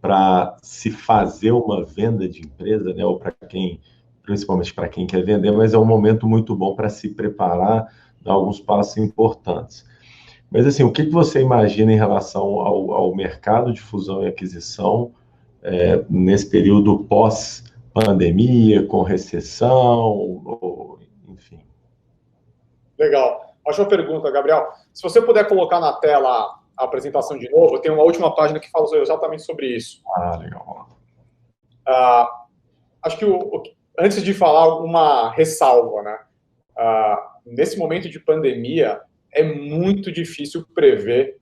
para se fazer uma venda de empresa, né? Ou para quem, principalmente para quem quer vender, mas é um momento muito bom para se preparar, dar alguns passos importantes. Mas assim, o que você imagina em relação ao mercado de fusão e aquisição nesse período pós-pandemia, com recessão, enfim? Legal. Ótima pergunta, Gabriel. Se você puder colocar na tela a apresentação de novo, tem uma última página que fala exatamente sobre isso. Legal. Acho que antes de falar, uma ressalva, né? Nesse momento de pandemia, é muito difícil prever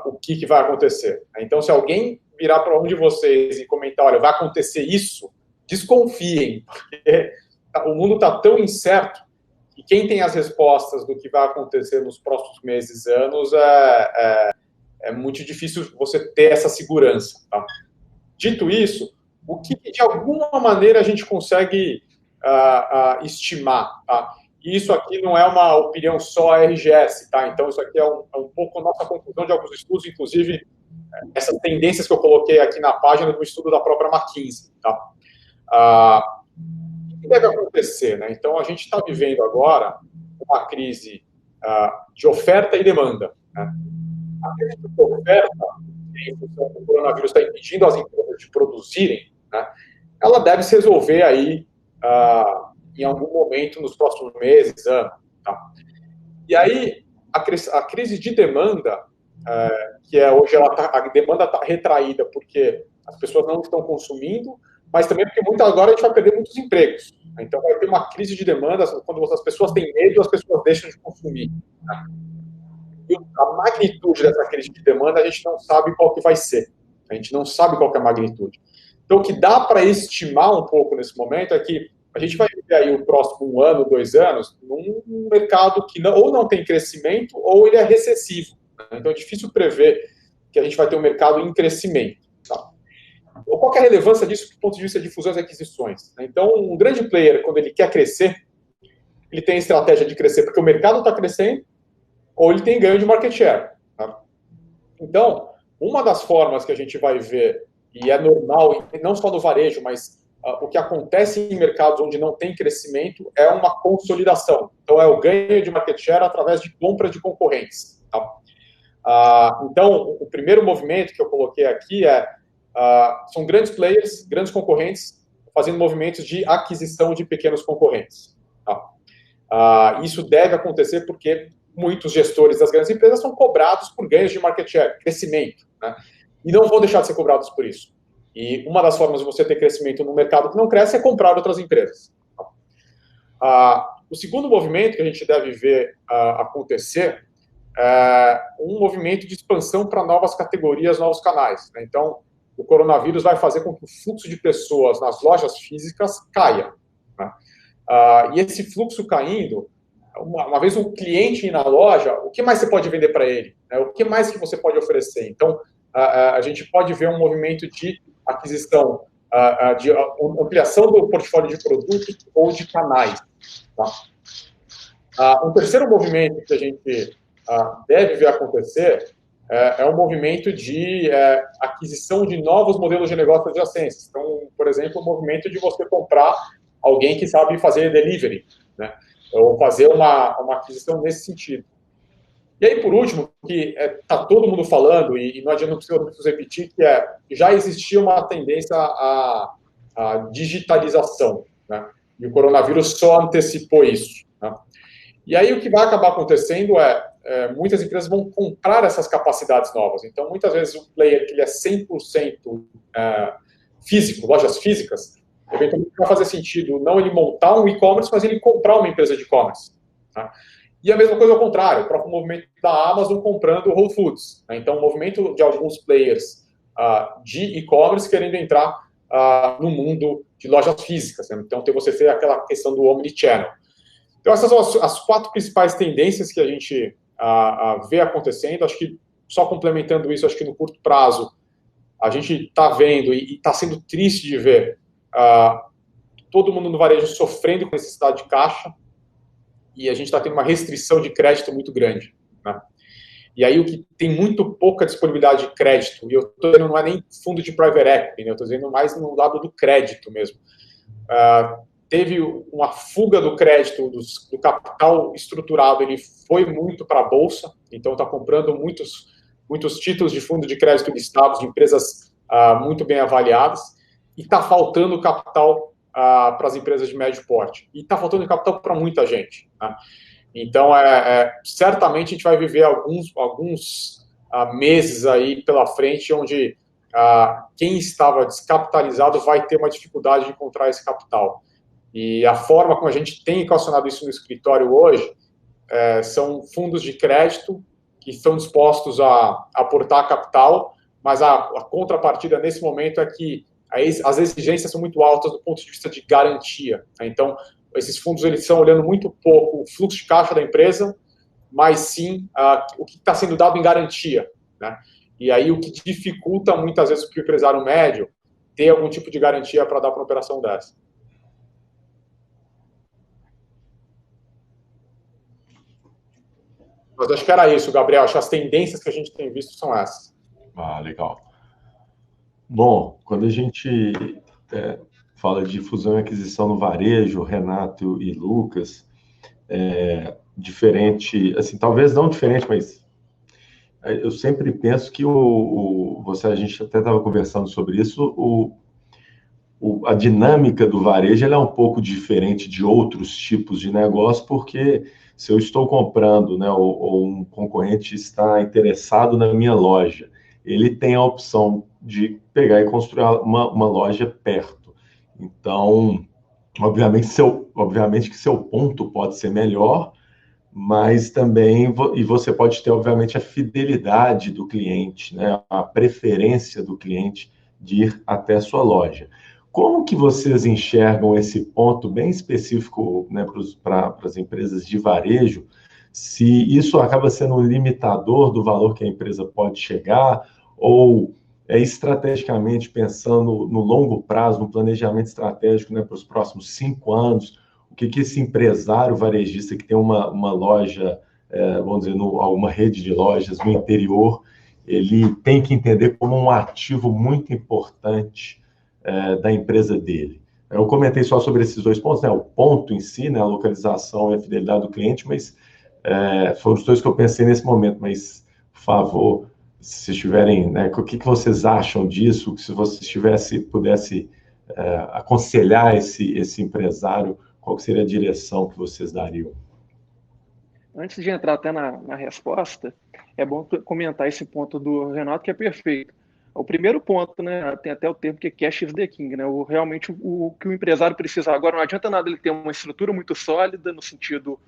o que vai acontecer. Então, se alguém virar para um de vocês e comentar, olha, vai acontecer isso, desconfiem, porque o mundo está tão incerto que quem tem as respostas do que vai acontecer nos próximos meses, anos, é muito difícil você ter essa segurança. Tá? Dito isso, o que de alguma maneira a gente consegue estimar, tá? E isso aqui não é uma opinião só RGS, tá? Então isso aqui é um pouco a nossa conclusão de alguns estudos, inclusive essas tendências que eu coloquei aqui na página do estudo da própria McKinsey, tá? O que deve acontecer, né? Então a gente está vivendo agora uma crise de oferta e demanda, né? A crise de oferta, em função do coronavírus está impedindo as empresas de produzirem, né? Ela deve se resolver aí em algum momento nos próximos meses, anos. Tá? E aí, a crise de demanda, que hoje a demanda está retraída porque as pessoas não estão consumindo, mas também porque agora a gente vai perder muitos empregos. Então, vai ter uma crise de demanda, quando as pessoas têm medo, as pessoas deixam de consumir. Né? E a magnitude dessa crise de demanda, a gente não sabe qual que vai ser. A gente não sabe qual que é a magnitude. Então, o que dá para estimar um pouco nesse momento é que a gente vai viver aí o próximo 1 ano, 2 anos, num mercado que ou não tem crescimento ou ele é recessivo. Né? Então, é difícil prever que a gente vai ter um mercado em crescimento. Tá? Qual que é a relevância disso do ponto de vista de fusões e aquisições? Então, um grande player, quando ele quer crescer, ele tem a estratégia de crescer porque o mercado está crescendo ou ele tem ganho de market share. Tá? Então, uma das formas que a gente vai ver, e é normal, não só no varejo, mas o que acontece em mercados onde não tem crescimento é uma consolidação. Então, é o ganho de market share através de compra de concorrentes. Tá? Então, o primeiro movimento que eu coloquei aqui são grandes players, grandes concorrentes, fazendo movimentos de aquisição de pequenos concorrentes. Tá? Isso deve acontecer porque muitos gestores das grandes empresas são cobrados por ganhos de market share, crescimento, né? E não vão deixar de ser cobrados por isso. E uma das formas de você ter crescimento no mercado que não cresce é comprar outras empresas. O segundo movimento que a gente deve ver acontecer é um movimento de expansão para novas categorias, novos canais. Né? Então, o coronavírus vai fazer com que o fluxo de pessoas nas lojas físicas caia. Né? E esse fluxo caindo, uma vez um cliente ir na loja, o que mais você pode vender para ele? Né? O que mais que você pode oferecer? Então, a gente pode ver um movimento de aquisição, de ampliação do portfólio de produtos ou de canais. Tá? Um terceiro movimento que a gente deve ver acontecer é um movimento de aquisição de novos modelos de negócio adjacentes. Então, por exemplo, o movimento de você comprar alguém que sabe fazer delivery, né? Ou fazer uma aquisição nesse sentido. E aí, por último, que está todo mundo falando, e não adianta, não preciso repetir, que já existia uma tendência à digitalização, né? E o coronavírus só antecipou isso. Né? E aí, o que vai acabar acontecendo muitas empresas vão comprar essas capacidades novas. Então, muitas vezes, o player que ele é 100% físico, lojas físicas, eventualmente vai fazer sentido não ele montar um e-commerce, mas ele comprar uma empresa de e-commerce. Tá? E a mesma coisa ao contrário, o próprio movimento da Amazon comprando o Whole Foods. Né? Então, o movimento de alguns players de e-commerce querendo entrar no mundo de lojas físicas. Né? Então, você tem aquela questão do omnichannel. Então, essas são as 4 principais tendências que a gente vê acontecendo. Acho que, só complementando isso, acho que no curto prazo, a gente está vendo e está sendo triste de ver todo mundo no varejo sofrendo com necessidade de caixa, e a gente está tendo uma restrição de crédito muito grande, né? E aí o que tem muito pouca disponibilidade de crédito, e eu estou dizendo não é nem fundo de private equity, né? Eu estou dizendo mais no lado do crédito mesmo. Teve uma fuga do crédito, do capital estruturado, ele foi muito para a Bolsa, então está comprando muitos títulos de fundo de crédito listados, de empresas muito bem avaliadas, e está faltando capital para as empresas de médio porte. E está faltando capital para muita gente, né? Então, certamente a gente vai viver alguns meses aí pela frente onde quem estava descapitalizado vai ter uma dificuldade de encontrar esse capital. E a forma como a gente tem equacionado isso no escritório hoje são fundos de crédito que estão dispostos a aportar capital, mas a contrapartida nesse momento é que as exigências são muito altas do ponto de vista de garantia, né? Então, esses fundos eles estão olhando muito pouco o fluxo de caixa da empresa, mas sim o que está sendo dado em garantia, né? E aí o que dificulta muitas vezes para o empresário médio ter algum tipo de garantia para dar para uma operação dessa. Mas acho que era isso, Gabriel. Acho que as tendências que a gente tem visto são essas. Legal. Bom, quando a gente fala de fusão e aquisição no varejo, Renato e Lucas, diferente, assim, talvez não diferente, mas eu sempre penso que a gente até estava conversando sobre isso, a dinâmica do varejo ela é um pouco diferente de outros tipos de negócio, porque se eu estou comprando, né, ou um concorrente está interessado na minha loja, ele tem a opção de pegar e construir uma loja perto. Então, obviamente que seu ponto pode ser melhor, mas também, e você pode ter, obviamente, a fidelidade do cliente, né, a preferência do cliente de ir até a sua loja. Como que vocês enxergam esse ponto bem específico, né, para as empresas de varejo, se isso acaba sendo um limitador do valor que a empresa pode chegar, ou estrategicamente pensando no longo prazo, no planejamento estratégico, né, para os próximos 5 anos, o que esse empresário varejista que tem uma loja, vamos dizer, alguma rede de lojas no interior, ele tem que entender como um ativo muito importante da empresa dele. Eu comentei só sobre esses 2 pontos, né? O ponto em si, né? A localização e a fidelidade do cliente, mas foram os 2 que eu pensei nesse momento. Mas, por favor, se vocês tiverem, né? O que vocês acham disso? Se vocês pudesse aconselhar esse empresário, qual seria a direção que vocês dariam? Antes de entrar até na resposta, é bom comentar esse ponto do Renato, que é perfeito. O primeiro ponto, né, tem até o termo que é cash is the king, né? Realmente o que o empresário precisa agora, não adianta nada ele ter uma estrutura muito sólida no sentido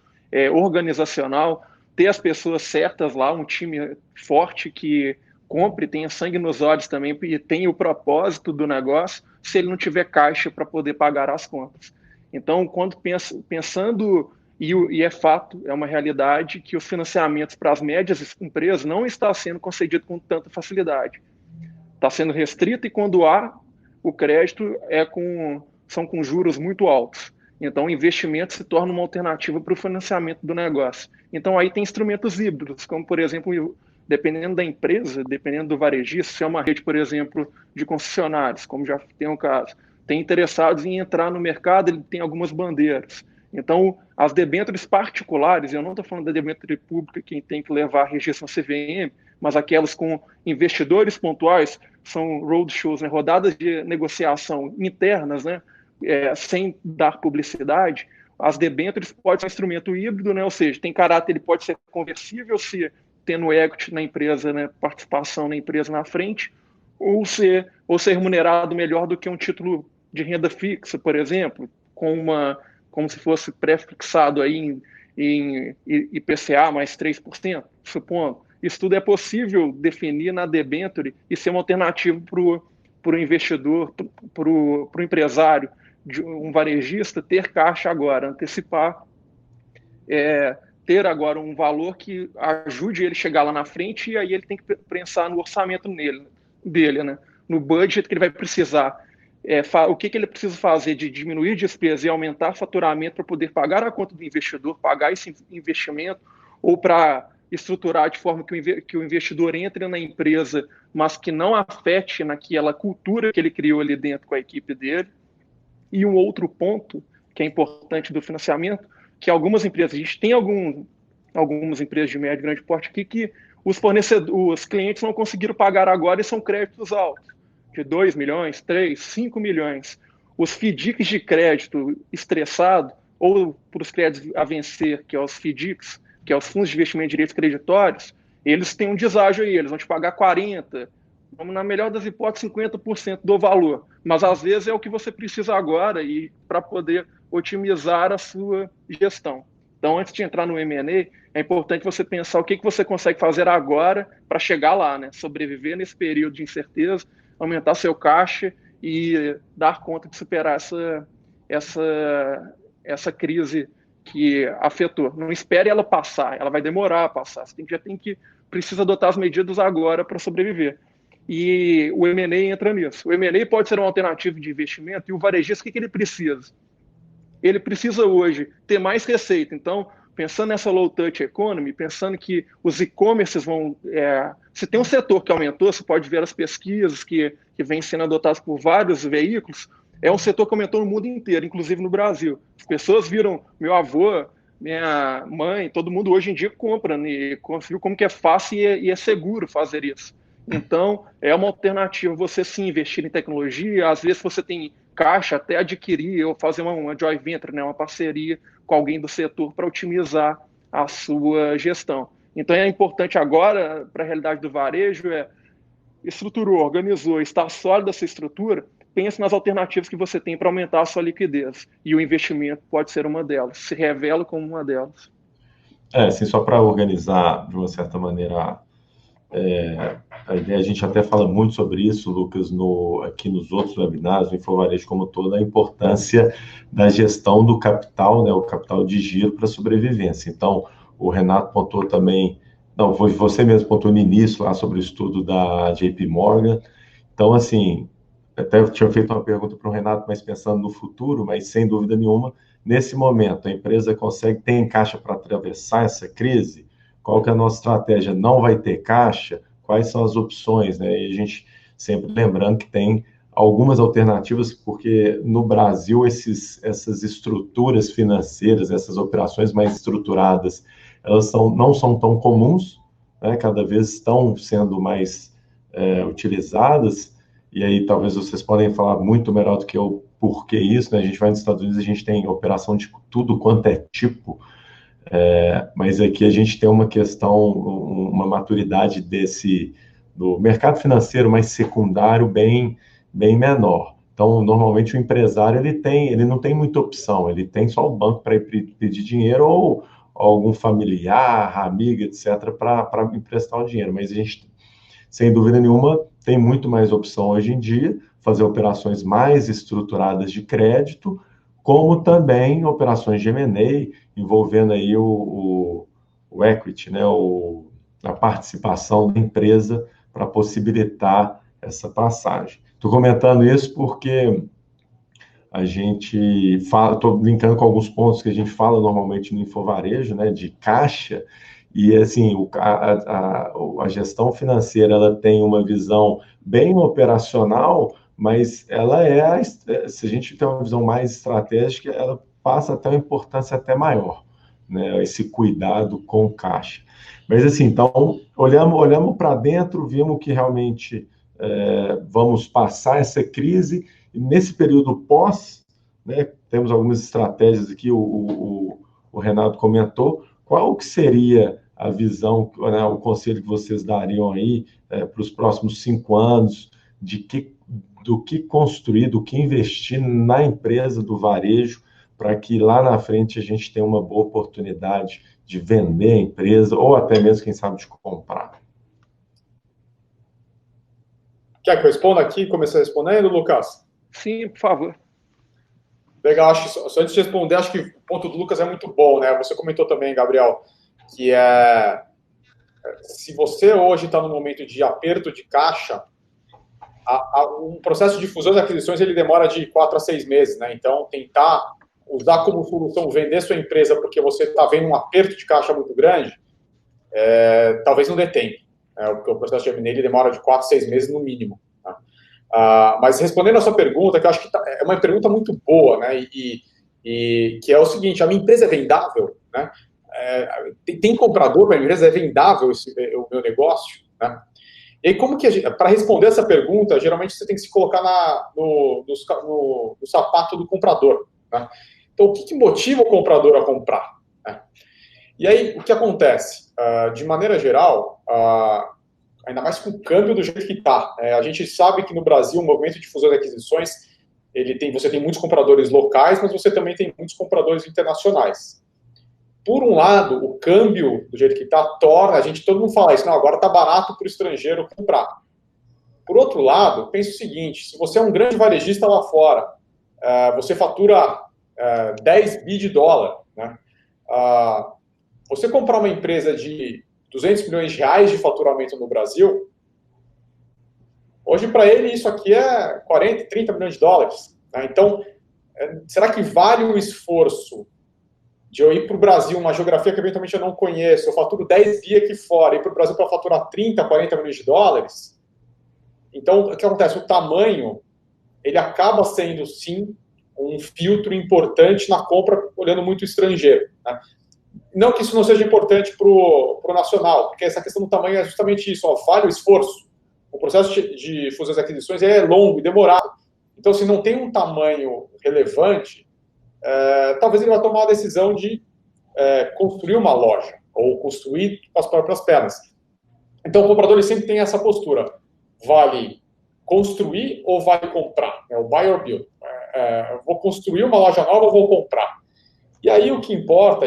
organizacional, ter as pessoas certas lá, um time forte que compre, tenha sangue nos olhos também e tenha o propósito do negócio, se ele não tiver caixa para poder pagar as contas. Então, quando pensando, e é fato, é uma realidade, que os financiamentos para as médias empresas não está sendo concedido com tanta facilidade. Está sendo restrito, e quando há o crédito são com juros muito altos. Então, o investimento se torna uma alternativa para o financiamento do negócio. Então, aí tem instrumentos híbridos, como, por exemplo, dependendo da empresa, dependendo do varejista, se é uma rede, por exemplo, de concessionários, como já tem um caso, tem interessados em entrar no mercado, ele tem algumas bandeiras. Então, as debêntures particulares, eu não estou falando da debênture pública, quem tem que levar a registro no CVM, mas aquelas com investidores pontuais, são roadshows, né, rodadas de negociação internas, né, sem dar publicidade. As debêntures podem ser um instrumento híbrido, né, ou seja, tem caráter, ele pode ser conversível, se tendo equity na empresa, né, participação na empresa na frente, ou ser remunerado melhor do que um título de renda fixa, por exemplo, como se fosse pré-fixado aí em IPCA mais 3%, supondo. Isso tudo é possível definir na debênture e ser uma alternativa para o investidor, para o empresário, um varejista, ter caixa agora, antecipar, ter agora um valor que ajude ele a chegar lá na frente, e aí ele tem que pensar no orçamento dele, né? No budget que ele vai precisar. o que ele precisa fazer de diminuir despesa e aumentar faturamento para poder pagar a conta do investidor, pagar esse investimento, ou para estruturar de forma que o investidor entre na empresa, mas que não afete naquela cultura que ele criou ali dentro com a equipe dele. E um outro ponto que é importante do financiamento, que algumas empresas, a gente tem algumas empresas de médio e grande porte aqui que os clientes não conseguiram pagar agora e são créditos altos, de 2 milhões, 3, 5 milhões. Os FDICs de crédito estressado, ou para os créditos a vencer, que é os FDICs, que é os fundos de investimento de direitos creditórios, eles têm um deságio aí, eles vão te pagar 40%, na melhor das hipóteses, 50% do valor. Mas, às vezes, é o que você precisa agora e para poder otimizar a sua gestão. Então, antes de entrar no M&A, é importante você pensar o que você consegue fazer agora para chegar lá, né? Sobreviver nesse período de incerteza, aumentar seu caixa e dar conta de superar essa crise que afetou. Não espere ela passar, ela vai demorar a passar. Você precisa adotar as medidas agora para sobreviver. E o M&A entra nisso. O M&A pode ser uma alternativa de investimento, e o varejista, o que ele precisa? Ele precisa hoje ter mais receita. Então, pensando nessa low-touch economy, pensando que os e-commerces vão... se tem um setor que aumentou, você pode ver as pesquisas que vêm sendo adotadas por vários veículos, é um setor que aumentou no mundo inteiro, inclusive no Brasil. As pessoas viram meu avô, minha mãe, todo mundo hoje em dia compra, né, e viu como que é fácil e é seguro fazer isso. Então, é uma alternativa você sim investir em tecnologia. Às vezes você tem caixa, até adquirir ou fazer uma joint venture, né, uma parceria com alguém do setor para otimizar a sua gestão. Então, é importante agora, para a realidade do varejo, estruturou, organizou, está sólida essa estrutura, pense nas alternativas que você tem para aumentar a sua liquidez. E o investimento pode ser uma delas, se revela como uma delas. Assim, só para organizar, de uma certa maneira, a ideia, a gente até fala muito sobre isso, Lucas, aqui nos outros webinars, no InfoVarejo como todo, a importância da gestão do capital, né, o capital de giro para a sobrevivência. Então, o Renato pontuou também, não, foi você mesmo pontuou no início lá sobre o estudo da JP Morgan. Então, assim, até eu tinha feito uma pergunta para o Renato, mas pensando no futuro, mas sem dúvida nenhuma, nesse momento, a empresa tem caixa para atravessar essa crise? Qual que é a nossa estratégia? Não vai ter caixa? Quais são as opções, né? E a gente sempre lembrando que tem algumas alternativas, porque no Brasil essas estruturas financeiras, essas operações mais estruturadas, elas não são tão comuns, né? Cada vez estão sendo mais utilizadas, e aí talvez vocês podem falar muito melhor do que eu por que isso, né? A gente vai nos Estados Unidos, a gente tem operação de tudo quanto é tipo, mas aqui a gente tem uma questão, uma maturidade do mercado financeiro mais secundário bem menor. Então, normalmente o empresário ele não tem muita opção, ele tem só o banco para pedir dinheiro ou algum familiar, amiga, etc., para emprestar o dinheiro. Mas a gente, sem dúvida nenhuma, tem muito mais opção hoje em dia, fazer operações mais estruturadas de crédito, como também operações de M&A, envolvendo aí o equity, né, a participação da empresa para possibilitar essa passagem. Estou comentando isso porque a gente fala, estou brincando com alguns pontos que a gente fala normalmente no InfoVarejo, né, de caixa, e assim, a gestão financeira ela tem uma visão bem operacional, mas ela se a gente tem uma visão mais estratégica, ela passa a ter uma importância até maior, né? Esse cuidado com caixa. Mas assim, então, olhamos para dentro, vimos que realmente vamos passar essa crise, e nesse período pós, né, temos algumas estratégias aqui, o Renato comentou, qual que seria a visão, né, o conselho que vocês dariam aí para os próximos 5 anos, do que construir, do que investir na empresa do varejo, para que lá na frente a gente tenha uma boa oportunidade de vender a empresa, ou até mesmo, quem sabe, de comprar. Quer que eu responda aqui? Comecei respondendo, Lucas? Sim, por favor. Legal, só antes de responder, acho que o ponto do Lucas é muito bom, né? Você comentou também, Gabriel, que se você hoje está no momento de aperto de caixa, um processo de fusões e aquisições ele demora de 4 a 6 meses, né? Então, tentar usar como solução vender sua empresa porque você está vendo um aperto de caixa muito grande, talvez não dê tempo. Porque o processo de M&A ele demora de 4 a 6 meses no mínimo. Tá? Mas respondendo a sua pergunta, que eu acho que é uma pergunta muito boa, né? E que é o seguinte: a minha empresa é vendável, né? Tem comprador para a minha empresa? É vendável o meu negócio? Né? E aí, como que para responder essa pergunta, geralmente você tem que se colocar no sapato do comprador. Né? Então, o que motiva o comprador a comprar? Né? E aí, o que acontece? De maneira geral, ainda mais com o câmbio do jeito que está, a gente sabe que no Brasil o movimento de fusões e aquisições, você tem muitos compradores locais, mas você também tem muitos compradores internacionais. Por um lado, o câmbio do jeito que está torna todo mundo fala isso, não, agora está barato para o estrangeiro comprar. Por outro lado, pense o seguinte: se você é um grande varejista lá fora, você fatura 10 bi de dólar, né? Você comprar uma empresa de 200 milhões de reais de faturamento no Brasil, hoje para ele isso aqui é 40, 30 milhões de dólares. Né? Então, será que vale o esforço de eu ir para o Brasil, uma geografia que eventualmente eu não conheço, eu faturo 10 bi aqui fora, ir para o Brasil para faturar 30, 40 milhões de dólares? Então, o que acontece? O tamanho, ele acaba sendo, sim, um filtro importante na compra, olhando muito o estrangeiro. Né? Não que isso não seja importante para o nacional, porque essa questão do tamanho é justamente isso, vale o esforço. O processo de fusões e aquisições é longo e demorado. Então, se não tem um tamanho relevante, talvez ele vá tomar a decisão de construir uma loja ou construir com as próprias pernas. Então, o comprador ele sempre tem essa postura: vale construir ou vale comprar? O buy or build. Eu vou construir uma loja nova ou vou comprar? E aí o que importa,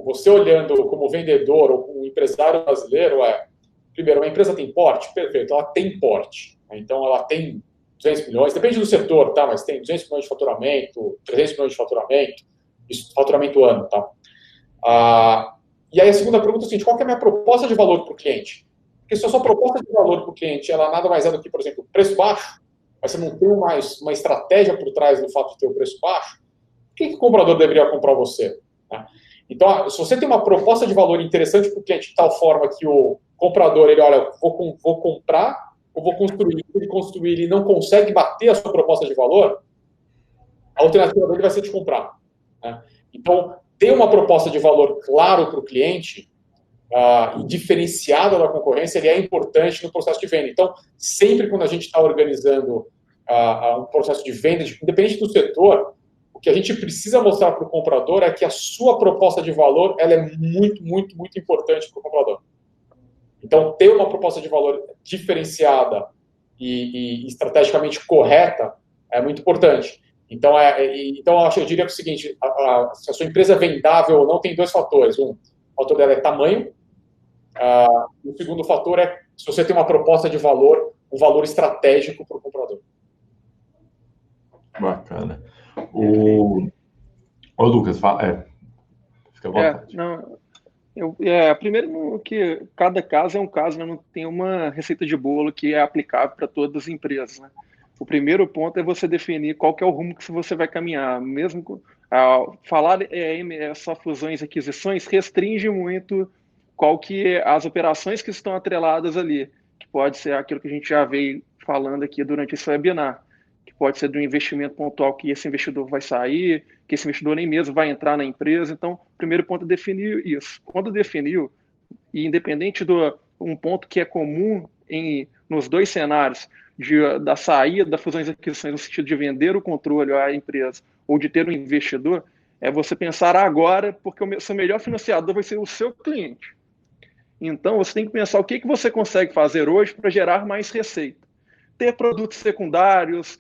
você olhando como vendedor ou como empresário brasileiro, primeiro, uma empresa tem porte? Perfeito, ela tem porte. Então, ela tem 200 milhões, depende do setor, tá? Mas tem 200 milhões de faturamento, 300 milhões de faturamento ano, tá? E aí a segunda pergunta é a seguinte: qual que é a minha proposta de valor para o cliente? Porque se a sua proposta de valor para o cliente, ela nada mais é do que, por exemplo, preço baixo, mas você não tem uma estratégia por trás do fato de ter o preço baixo, por que o comprador deveria comprar você? Né? Então, se você tem uma proposta de valor interessante para o cliente de tal forma que o comprador, ele olha, vou comprar ou vou construir? Se ele construir, ele não consegue bater a sua proposta de valor, a alternativa dele vai ser de comprar. Né? Então, ter uma proposta de valor claro para o cliente e diferenciada da concorrência, ele é importante no processo de venda. Então, sempre quando a gente está organizando um processo de venda, independente do setor, o que a gente precisa mostrar para o comprador é que a sua proposta de valor ela é muito, muito, muito importante para o comprador. Então, ter uma proposta de valor diferenciada e estrategicamente correta é muito importante. Então, eu diria que é o seguinte: se a sua empresa é vendável ou não, tem dois fatores. O fator dela é tamanho. O segundo fator é se você tem uma proposta de valor, um valor estratégico para o comprador. Bacana. O Lucas, fala. Fica à vontade. Primeiro que cada caso é um caso, né? Não tem uma receita de bolo que é aplicável para todas as empresas. Né? O primeiro ponto é você definir qual que é o rumo que você vai caminhar. Mesmo falar só fusões e aquisições restringe muito qual que é as operações que estão atreladas ali, que pode ser aquilo que a gente já veio falando aqui durante esse webinar, que pode ser do investimento pontual que esse investidor vai sair, que esse investidor nem mesmo vai entrar na empresa. Então, o primeiro ponto é definir isso. Quando definiu, e independente um ponto que é comum nos dois cenários, da saída da fusões e aquisições no sentido de vender o controle à empresa ou de ter um investidor, é você pensar agora, porque o seu melhor financiador vai ser o seu cliente. Então, você tem que pensar o que você consegue fazer hoje para gerar mais receita. Ter produtos secundários,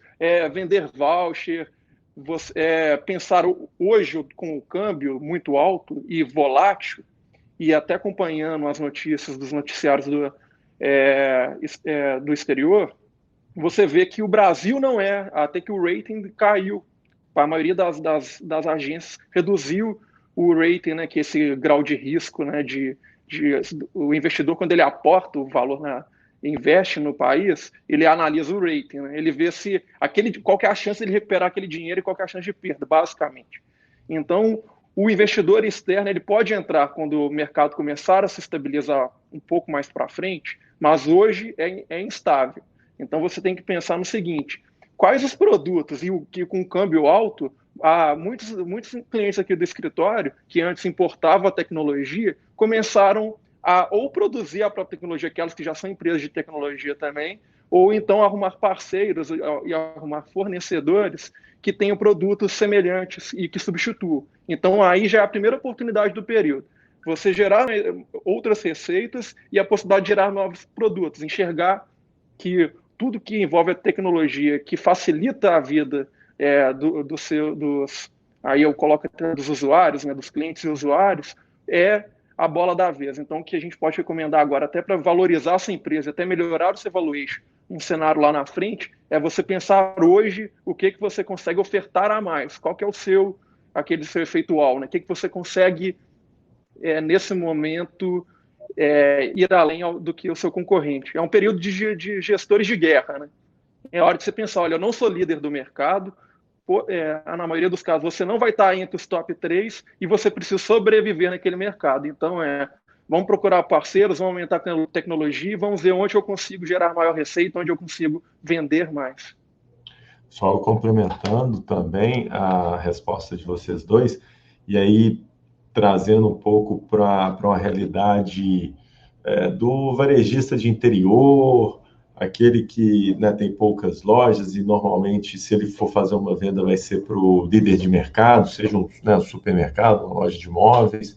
vender voucher, pensar hoje com o câmbio muito alto e volátil, e até acompanhando as notícias dos noticiários do exterior, você vê que o Brasil não até que o rating caiu. A maioria das agências reduziu o rating, né, que é esse grau de risco, né, o investidor, quando ele aporta o valor investe no país, ele analisa o rating, né? Ele vê se qual que é a chance de ele recuperar aquele dinheiro e qual que é a chance de perda, basicamente. Então, o investidor externo ele pode entrar quando o mercado começar a se estabilizar um pouco mais para frente, mas hoje é instável. Então, você tem que pensar no seguinte: quais os produtos e o que com câmbio alto, muitos clientes aqui do escritório que antes importavam a tecnologia começaram a ou produzir a própria tecnologia, aquelas que já são empresas de tecnologia também, ou então arrumar parceiros e arrumar fornecedores que tenham produtos semelhantes e que substituam. Então, aí já é a primeira oportunidade do período. Você gerar outras receitas e a possibilidade de gerar novos produtos, enxergar que tudo que envolve a tecnologia, que facilita a vida aí eu coloco dos usuários, né, dos clientes e usuários, é a bola da vez. Então, o que a gente pode recomendar agora, até para valorizar a sua empresa, até melhorar o seu valuation, um cenário lá na frente, é você pensar hoje o que você consegue ofertar a mais, qual que é aquele seu efeito wow, né? O que você consegue, nesse momento, ir além do que o seu concorrente. É um período de gestores de guerra, né? É hora de você pensar, olha, eu não sou líder do mercado, na maioria dos casos você não vai estar entre os top 3 e você precisa sobreviver naquele mercado. Então, vamos procurar parceiros, vamos aumentar a tecnologia e vamos ver onde eu consigo gerar maior receita, onde eu consigo vender mais. Só complementando também a resposta de vocês dois, e aí trazendo um pouco para uma realidade do varejista de interior, aquele que, né, tem poucas lojas e normalmente, se ele for fazer uma venda, vai ser para o líder de mercado, seja um supermercado, uma loja de imóveis.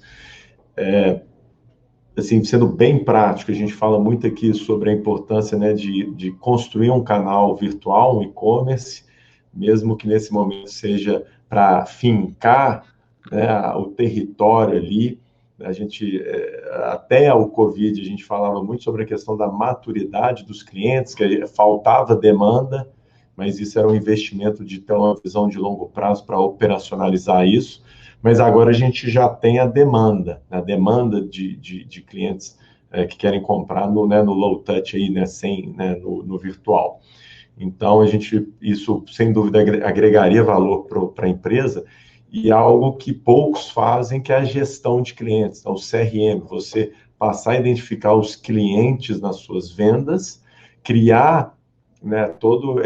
Assim, sendo bem prático, a gente fala muito aqui sobre a importância, né, de construir um canal virtual, um e-commerce, mesmo que nesse momento seja para fincar, né, o território ali. A gente, até o Covid, a gente falava muito sobre a questão da maturidade dos clientes, que faltava demanda, mas isso era um investimento de ter uma visão de longo prazo para operacionalizar isso. Mas agora a gente já tem a demanda de clientes que querem comprar no low touch, aí, né, no virtual. Então, isso, sem dúvida, agregaria valor para a empresa, e algo que poucos fazem, que é a gestão de clientes. Então, o CRM, você passar a identificar os clientes nas suas vendas, criar, né, todo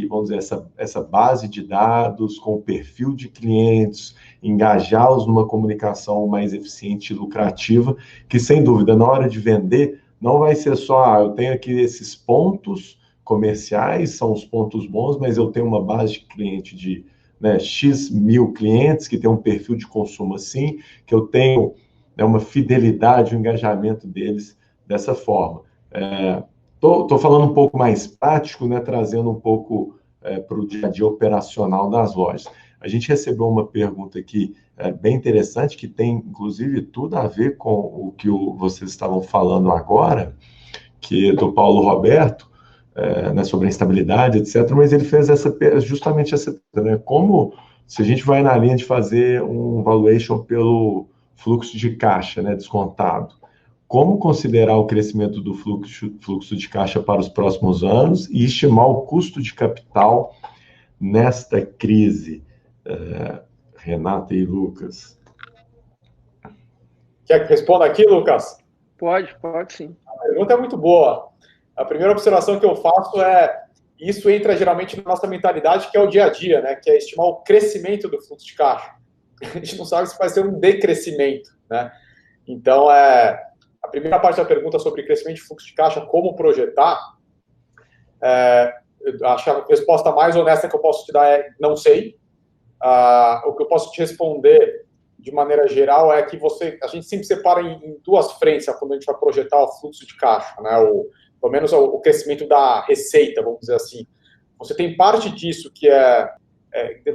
vamos dizer, essa base de dados com o perfil de clientes, engajá-los numa comunicação mais eficiente e lucrativa, que, sem dúvida, na hora de vender, não vai ser só, eu tenho aqui esses pontos comerciais, são os pontos bons, mas eu tenho uma base de cliente de, né, X mil clientes que tem um perfil de consumo assim, que eu tenho, né, uma fidelidade, um engajamento deles dessa forma. Estou falando um pouco mais prático, né, trazendo um pouco para o dia a dia operacional das lojas. A gente recebeu uma pergunta aqui bem interessante, que tem, inclusive, tudo a ver com o que vocês estavam falando agora, que é do Paulo Roberto, né, sobre a instabilidade, etc., mas ele fez justamente essa, né, como se a gente vai na linha de fazer um valuation pelo fluxo de caixa, né, descontado, como considerar o crescimento do fluxo de caixa para os próximos anos e estimar o custo de capital nesta crise? Renata e Lucas. Quer que responda aqui, Lucas? Pode sim. A pergunta é muito boa. A primeira observação que eu faço isso entra geralmente na nossa mentalidade, que é o dia a dia, né? Que é estimar o crescimento do fluxo de caixa. A gente não sabe se vai ser um decrescimento, né? Então, a primeira parte da pergunta sobre crescimento de fluxo de caixa, como projetar, eu acho que a resposta mais honesta que eu posso te dar é não sei. O que eu posso te responder de maneira geral é que a gente sempre separa em duas frentes quando a gente vai projetar o fluxo de caixa, né? Pelo menos o crescimento da receita, vamos dizer assim. Você tem parte disso que é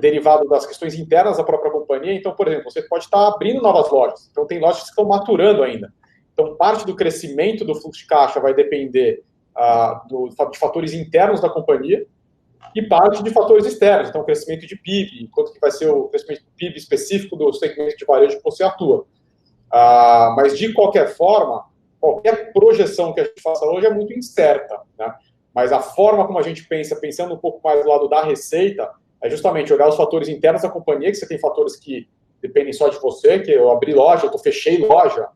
derivado das questões internas da própria companhia. Então, por exemplo, você pode estar abrindo novas lojas. Então, tem lojas que estão maturando ainda. Então, parte do crescimento do fluxo de caixa vai depender de fatores internos da companhia e parte de fatores externos. Então, o crescimento de PIB, quanto que vai ser o crescimento de PIB específico do segmento de varejo que você atua. Mas, de qualquer forma, qualquer projeção que a gente faça hoje é muito incerta, né? Mas a forma como a gente pensa, pensando um pouco mais do lado da receita, é justamente olhar os fatores internos da companhia, que você tem fatores que dependem só de você, que eu abri loja, eu fechei loja,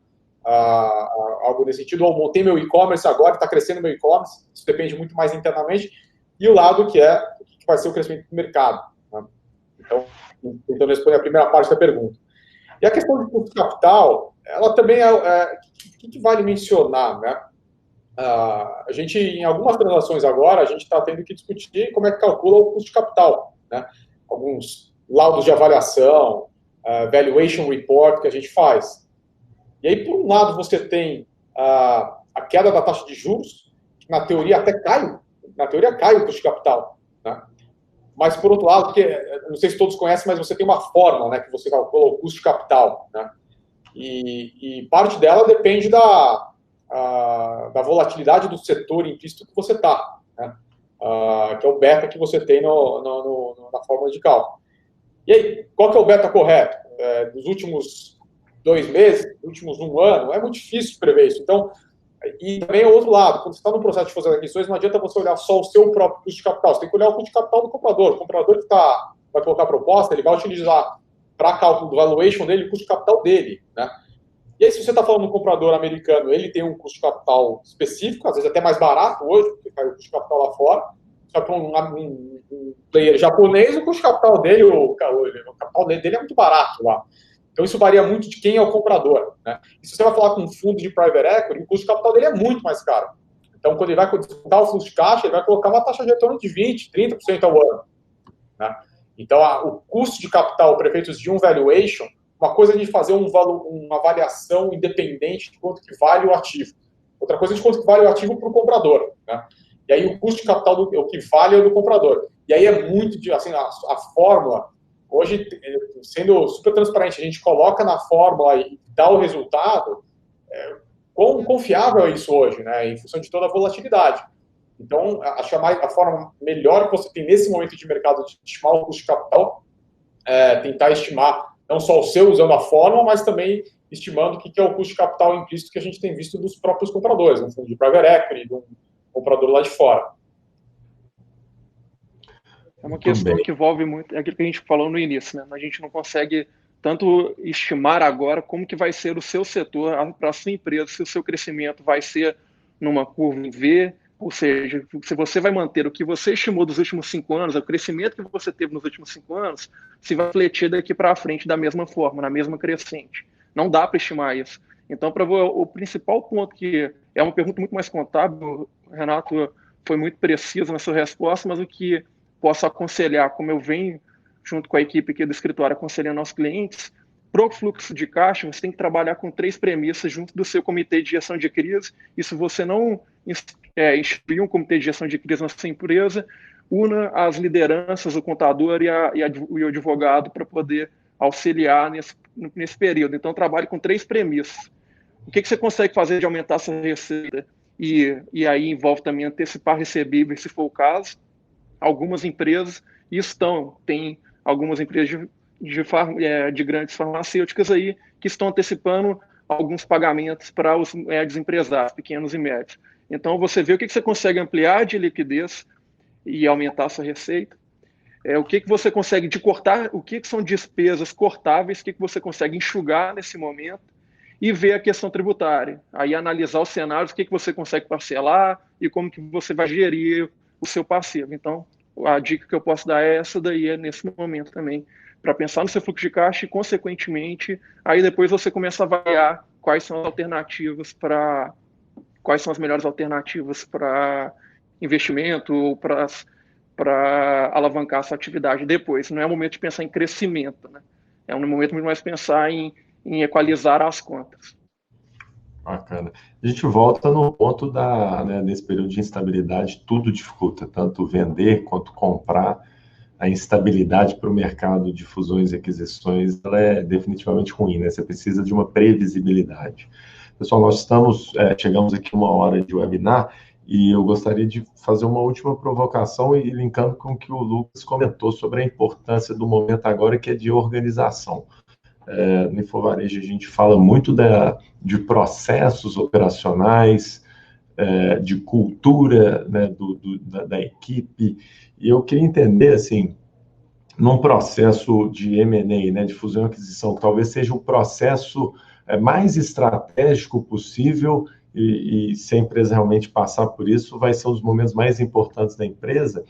algo nesse sentido, ou montei meu e-commerce agora, está crescendo meu e-commerce, isso depende muito mais internamente, e o lado que vai ser o crescimento do mercado, né? Então, responder a primeira parte da pergunta. E a questão de custo de capital, ela também o que vale mencionar, né? A gente, em algumas transações agora, a gente está tendo que discutir como é que calcula o custo de capital, né? Alguns laudos de avaliação, valuation report que a gente faz. E aí, por um lado, você tem a queda da taxa de juros, que na teoria até cai, o custo de capital, né? Mas, por outro lado, porque, não sei se todos conhecem, mas você tem uma fórmula, né, que você calcula o custo de capital, né? E parte dela depende da volatilidade do setor implícito que você está, né? Que é o beta que você tem na fórmula de cálculo. E aí, qual que é o beta correto? Dos últimos 2 meses, dos últimos 1 ano, é muito difícil prever isso. Então, e também é o outro lado, quando você está no processo de fazer aquisições, não adianta você olhar só o seu próprio custo de capital, você tem que olhar o custo de capital do comprador. O comprador que vai colocar a proposta, ele vai utilizar para cálculo do valuation dele o custo de capital dele, né? E aí, se você está falando do comprador americano, ele tem um custo de capital específico, às vezes até mais barato hoje, porque cai o custo de capital lá fora. Só que um player japonês, o custo de capital dele, o capital dele é muito barato lá. Então, isso varia muito de quem é o comprador, né? E se você vai falar com um fundo de private equity, o custo de capital dele é muito mais caro. Então, quando ele vai disputar o fluxo de caixa, ele vai colocar uma taxa de retorno de 20%, 30% ao ano, né? Então, o custo de capital para efeitos de um valuation, uma coisa é de fazer uma avaliação independente de quanto que vale o ativo. Outra coisa é de quanto que vale o ativo para o comprador, né? E aí, o custo de capital, o que vale é o do comprador. E aí é muito, assim, a fórmula... Hoje, sendo super transparente, a gente coloca na fórmula e dá o resultado, quão confiável é isso hoje, né? Em função de toda a volatilidade. Então, acho que a forma melhor que você tem nesse momento de mercado de estimar o custo de capital tentar estimar não só o seu usando a fórmula, mas também estimando o que é o custo de capital implícito que a gente tem visto dos próprios compradores, no fundo de private equity, de um comprador lá de fora. É uma questão que envolve muito, é aquilo que a gente falou no início, né? A gente não consegue tanto estimar agora como que vai ser o seu setor para a sua empresa, se o seu crescimento vai ser numa curva em V, ou seja, se você vai manter o que você estimou dos últimos 5 anos, o crescimento que você teve nos últimos 5 anos, se vai refletir daqui para frente da mesma forma, na mesma crescente. Não dá para estimar isso. Então, o principal ponto, que é uma pergunta muito mais contábil, o Renato foi muito preciso na sua resposta, mas o que posso aconselhar, como eu venho junto com a equipe aqui do escritório aconselhando aos clientes, para o fluxo de caixa, você tem que trabalhar com 3 premissas junto do seu comitê de gestão de crise, e se você não instituir um comitê de gestão de crise na sua empresa, una as lideranças, o contador e o advogado para poder auxiliar nesse período. Então, trabalhe com 3 premissas. O que você consegue fazer de aumentar essa receita? E aí envolve também antecipar recebíveis, se for o caso. Algumas empresas tem algumas empresas de grandes farmacêuticas aí que estão antecipando alguns pagamentos para os médios empresários, pequenos e médios. Então, você vê o que você consegue ampliar de liquidez e aumentar a sua receita, o que você consegue cortar, o que são despesas cortáveis, o que você consegue enxugar nesse momento, e ver a questão tributária. Aí analisar os cenários, o que você consegue parcelar e como que você vai gerir o seu passivo. Então, a dica que eu posso dar é essa daí, nesse momento também, para pensar no seu fluxo de caixa e, consequentemente, aí depois você começa a avaliar quais são as melhores alternativas para investimento ou para alavancar a sua atividade depois. Não é o momento de pensar em crescimento, né? É um momento muito mais pensar em equalizar as contas. Bacana. A gente volta no ponto nesse período de instabilidade, tudo dificulta, tanto vender quanto comprar. A instabilidade para o mercado de fusões e aquisições, ela é definitivamente ruim, né? Você precisa de uma previsibilidade. Pessoal, nós chegamos aqui 1 hora de webinar e eu gostaria de fazer uma última provocação e linkando com o que o Lucas comentou sobre a importância do momento agora, que é de organização. No InfoVarejo a gente fala muito de processos operacionais, de cultura, né, da equipe, e eu queria entender, assim, num processo de M&A, né, de fusão e aquisição, talvez seja o processo mais estratégico possível, e se a empresa realmente passar por isso, vai ser um dos momentos mais importantes da empresa,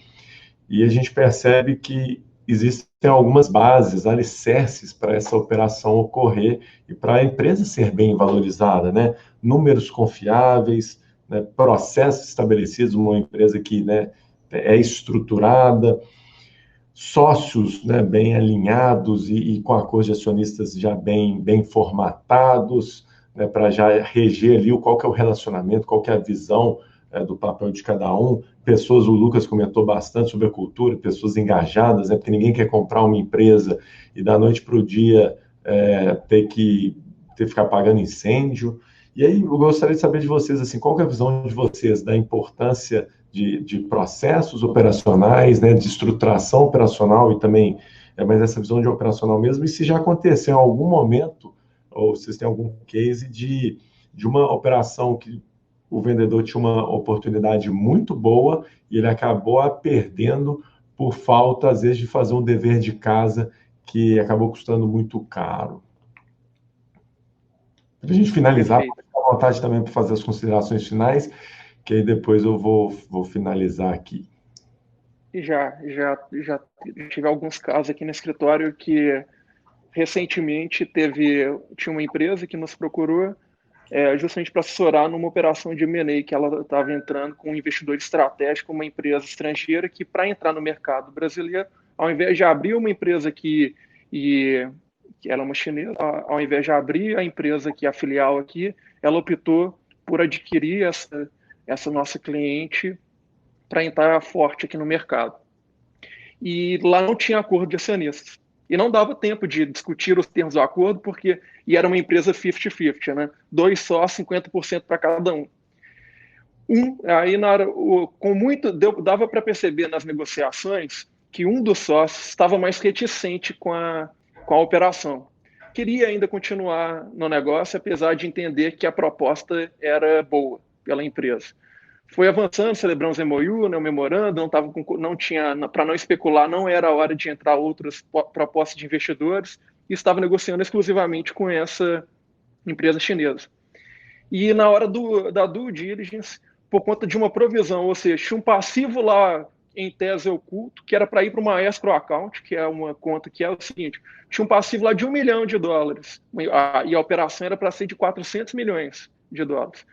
e a gente percebe que existem algumas bases, alicerces para essa operação ocorrer e para a empresa ser bem valorizada, né? Números confiáveis, né? Processos estabelecidos, uma empresa que, né, é estruturada, sócios, né, bem alinhados e com acordos de acionistas já bem formatados, né, para já reger ali qual que é o relacionamento, qual que é a visão do papel de cada um. Pessoas, o Lucas comentou bastante sobre a cultura, pessoas engajadas, né, porque ninguém quer comprar uma empresa e da noite para o dia ter que ficar apagando incêndio. E aí eu gostaria de saber de vocês, assim, qual que é a visão de vocês da importância de processos operacionais, né, de estruturação operacional e também, mas essa visão de operacional mesmo, e se já aconteceu em algum momento, ou vocês têm algum case de uma operação que o vendedor tinha uma oportunidade muito boa e ele acabou a perdendo por falta, às vezes, de fazer um dever de casa que acabou custando muito caro. Para a gente finalizar, fica à vontade também para fazer as considerações finais, que aí depois eu vou finalizar aqui. Já tive alguns casos aqui no escritório que recentemente tinha uma empresa que nos procurou justamente para assessorar numa operação de M&A que ela estava entrando com um investidor estratégico, uma empresa estrangeira que, para entrar no mercado brasileiro, ao invés de abrir uma empresa que era uma chinesa, ao invés de abrir a empresa que é a filial aqui, ela optou por adquirir essa nossa cliente para entrar forte aqui no mercado. E lá não tinha acordo de acionistas. E não dava tempo de discutir os termos do acordo, porque era uma empresa 50-50, né? 2 só, 50% para cada um. Aí dava para perceber nas negociações que um dos sócios estava mais reticente com a operação. Queria ainda continuar no negócio, apesar de entender que a proposta era boa pela empresa. Foi avançando, celebramos MOU, né, o memorando, não tinha, para não especular, não era a hora de entrar outras propostas de investidores, e estava negociando exclusivamente com essa empresa chinesa. E na hora da due diligence, por conta de uma provisão, ou seja, tinha um passivo lá em tese oculto, que era para ir para uma escrow account, que é uma conta que é o seguinte, tinha um passivo lá de $1 milhão, e a operação era para ser de 400 milhões de dólares.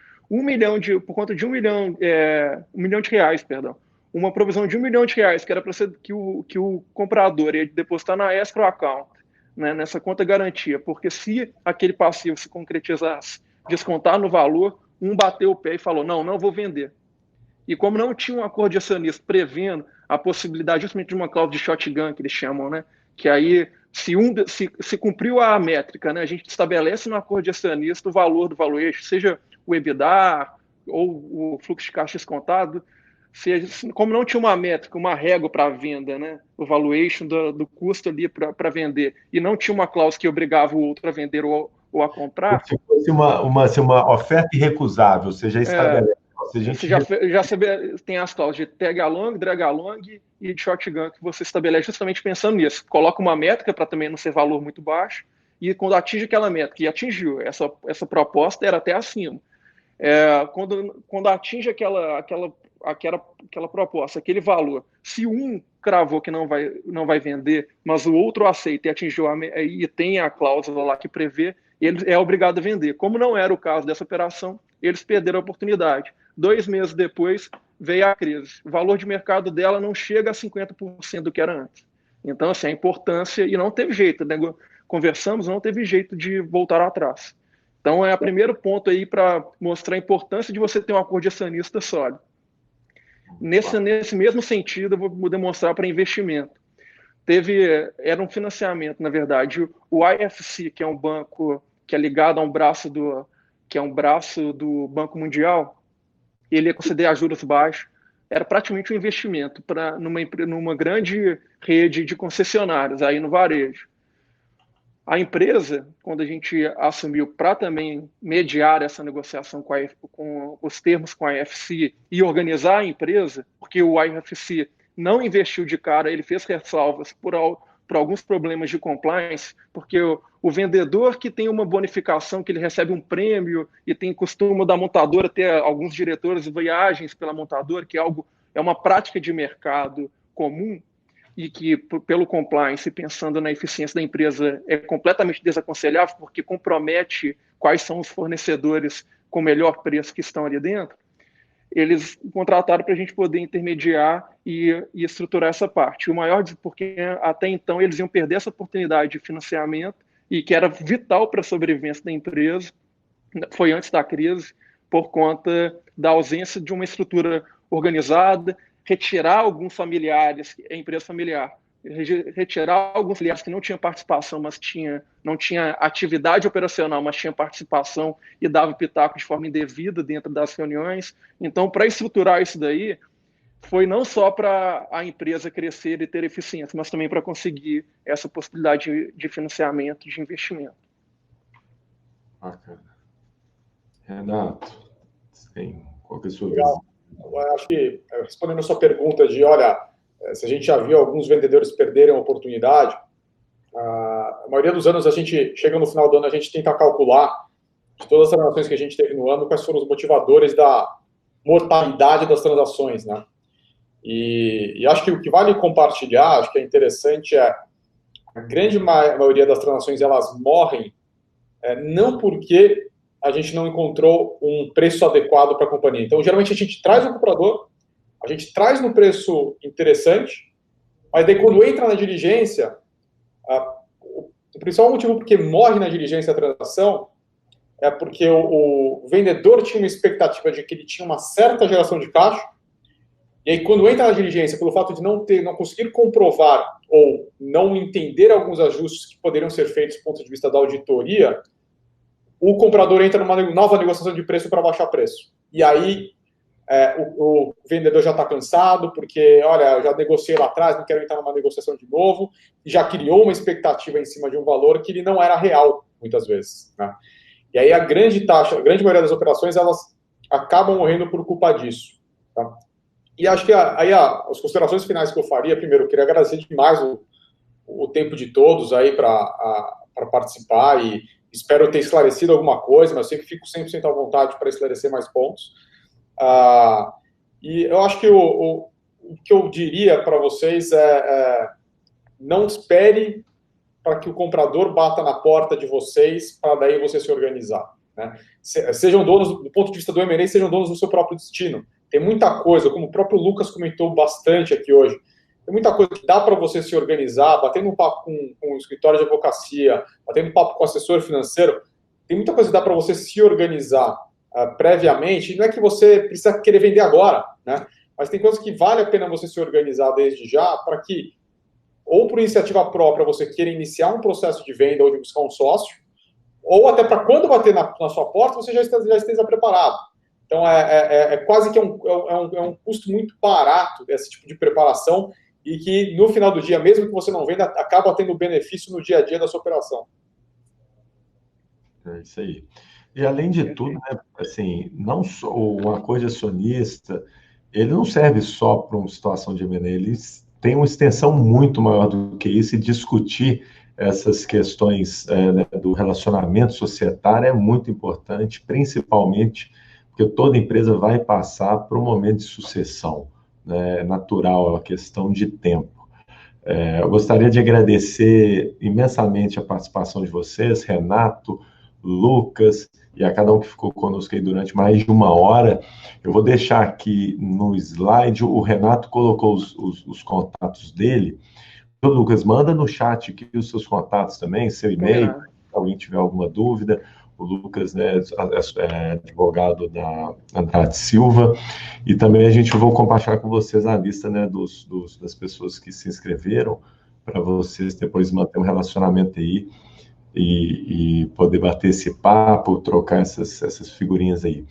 Por conta de 1 milhão, R$1 milhão, perdão, uma provisão de R$1 milhão, que era para ser que o comprador ia depositar na escrow account, né, nessa conta garantia, porque se aquele passivo se concretizasse, descontar no valor, bateu o pé e falou, não vou vender. E como não tinha um acordo de acionista prevendo a possibilidade justamente de uma cláusula de shotgun, que eles chamam, né, que aí, se cumpriu a métrica, né, a gente estabelece no acordo de acionista o valor do valuation, seja o EBITDA ou o fluxo de caixa descontado, como não tinha uma métrica, uma régua para a venda, né, o valuation do custo ali para vender, e não tinha uma cláusula que obrigava o outro a vender ou a comprar. Se fosse uma oferta irrecusável, você já estabelece. Você já tem as cláusulas de tag along, drag along e de shotgun que você estabelece justamente pensando nisso. Coloca uma métrica para também não ser valor muito baixo, e quando atinge aquela métrica, e atingiu, essa proposta era até acima. Quando atinge aquela proposta, aquele valor, se um cravou que não vai vender, mas o outro aceita e atingiu e tem a cláusula lá que prevê, ele é obrigado a vender. Como não era o caso dessa operação, eles perderam a oportunidade. 2 meses depois, veio a crise. O valor de mercado dela não chega a 50% do que era antes. Então, assim, a importância, e não teve jeito, né? Conversamos, não teve jeito de voltar atrás. Então, é o primeiro ponto aí para mostrar a importância de você ter um acordo de acionista sólido. Nesse mesmo sentido, eu vou demonstrar para investimento. Era um financiamento, na verdade. O IFC, que é um banco que é ligado a um braço do Banco Mundial, ele ia conceder juros baixos, era praticamente um investimento numa grande rede de concessionários aí no varejo. A empresa, quando a gente assumiu para também mediar essa negociação com os termos com a IFC e organizar a empresa, porque o IFC não investiu de cara, ele fez ressalvas por alguns problemas de compliance, porque o vendedor que tem uma bonificação, que ele recebe um prêmio e tem costume da montadora ter alguns diretores de viagens pela montadora, que é uma prática de mercado comum, e que, pelo compliance, pensando na eficiência da empresa, é completamente desaconselhável, porque compromete quais são os fornecedores com melhor preço que estão ali dentro, eles contrataram para a gente poder intermediar e estruturar essa parte. O maior, porque até então eles iam perder essa oportunidade de financiamento, e que era vital para a sobrevivência da empresa, foi antes da crise, por conta da ausência de uma estrutura organizada, retirar alguns familiares, a empresa familiar, retirar alguns familiares que não tinham participação, mas não tinha atividade operacional, mas tinha participação e dava pitaco de forma indevida dentro das reuniões. Então, para estruturar isso daí, foi não só para a empresa crescer e ter eficiência, mas também para conseguir essa possibilidade de financiamento, de investimento. Bacana. Renato, qual que é a sua visão? Eu acho que, respondendo a sua pergunta de, olha, se a gente já viu alguns vendedores perderem a oportunidade, a maioria dos anos a gente, chega no final do ano, a gente tenta calcular de todas as transações que a gente teve no ano, quais foram os motivadores da mortalidade das transações, né? E acho que o que vale compartilhar, acho que é interessante, a grande maioria das transações, elas morrem não porque a gente não encontrou um preço adequado para a companhia. Então, geralmente, a gente traz o comprador, a gente traz no preço interessante, mas daí, quando entra na diligência, o principal motivo porque morre na diligência a transação é porque o vendedor tinha uma expectativa de que ele tinha uma certa geração de caixa, e aí, quando entra na diligência, pelo fato de não conseguir comprovar ou não entender alguns ajustes que poderiam ser feitos do ponto de vista da auditoria, o comprador entra numa nova negociação de preço para baixar preço. E aí, o vendedor já está cansado, porque, olha, eu já negociei lá atrás, não quero entrar numa negociação de novo, e já criou uma expectativa em cima de um valor que ele não era real, muitas vezes, né? E aí, a grande maioria das operações, elas acabam morrendo por culpa disso, tá? E acho que as considerações finais que eu faria, primeiro, eu queria agradecer demais o tempo de todos aí para participar, e espero ter esclarecido alguma coisa, mas eu sei que fico 100% à vontade para esclarecer mais pontos. E eu acho que o que eu diria para vocês não espere para que o comprador bata na porta de vocês para daí você se organizar, né? Sejam donos, do ponto de vista do M&A, sejam donos do seu próprio destino. Tem muita coisa, como o próprio Lucas comentou bastante aqui hoje, tem muita coisa que dá para você se organizar, batendo um papo com o escritório de advocacia, batendo um papo com o assessor financeiro, tem muita coisa que dá para você se organizar previamente. Não é que você precisa querer vender agora, né? Mas tem coisas que vale a pena você se organizar desde já, para que, ou por iniciativa própria, você queira iniciar um processo de venda ou de buscar um sócio, ou até para quando bater na sua porta, você já esteja preparado. Então, quase que um custo muito barato esse tipo de preparação, e que, no final do dia, mesmo que você não venda, acaba tendo benefício no dia a dia da sua operação. É isso aí. E, além de tudo, né, assim, não só o acordo acionista, ele não serve só para uma situação de M&A, ele tem uma extensão muito maior do que isso, e discutir essas questões né, do relacionamento societário é muito importante, principalmente porque toda empresa vai passar por um momento de sucessão, né, natural, é uma questão de tempo. Eu gostaria de agradecer imensamente a participação de vocês, Renato, Lucas, e a cada um que ficou conosco aí durante mais de uma hora. Eu vou deixar aqui no slide, o Renato colocou os contatos dele. O Lucas, manda no chat aqui os seus contatos também, seu e-mail, se alguém tiver alguma dúvida. O Lucas, né, é advogado da Andrade Silva, e também a gente vai compartilhar com vocês a lista, né, das pessoas que se inscreveram, para vocês depois manter um relacionamento aí e poder bater esse papo, trocar essas figurinhas aí.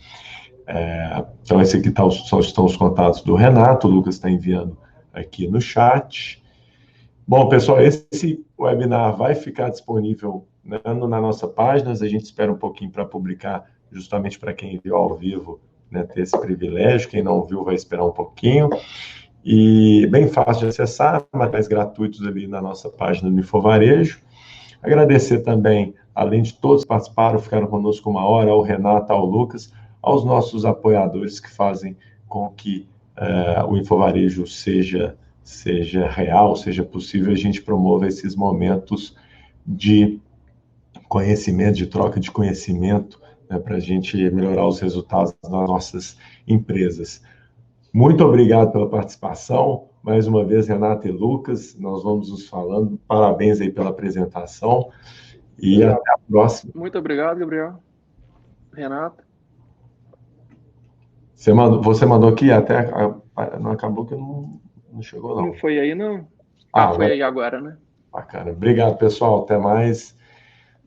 Então, esse aqui só estão os contatos do Renato, o Lucas está enviando aqui no chat. Bom, pessoal, esse webinar vai ficar disponível, né, na nossa página. A gente espera um pouquinho para publicar, justamente para quem viu ao vivo, né, ter esse privilégio. Quem não viu vai esperar um pouquinho. E bem fácil de acessar, materiais gratuitos ali na nossa página do Infovarejo. Agradecer também, além de todos que participaram, ficaram conosco uma hora, ao Renato, ao Lucas, aos nossos apoiadores que fazem com que o Infovarejo seja real, seja possível, a gente promova esses momentos de conhecimento, de troca de conhecimento, né, para a gente melhorar os resultados das nossas empresas. Muito obrigado pela participação. Mais uma vez, Renata e Lucas, nós vamos nos falando. Parabéns aí pela apresentação e Obrigado. até a próxima. Muito obrigado, Gabriel. Renato. Você mandou aqui, até não acabou que não chegou, não. Não foi aí, não? agora, Foi aí agora, né? Bacana. Obrigado, pessoal. Até mais.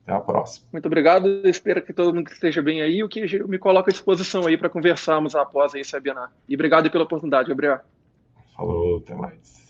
Até a próxima. Muito obrigado. Espero que todo mundo esteja bem aí. O que eu me coloco à disposição aí para conversarmos após esse webinar. E obrigado pela oportunidade, Gabriel. Falou, até mais.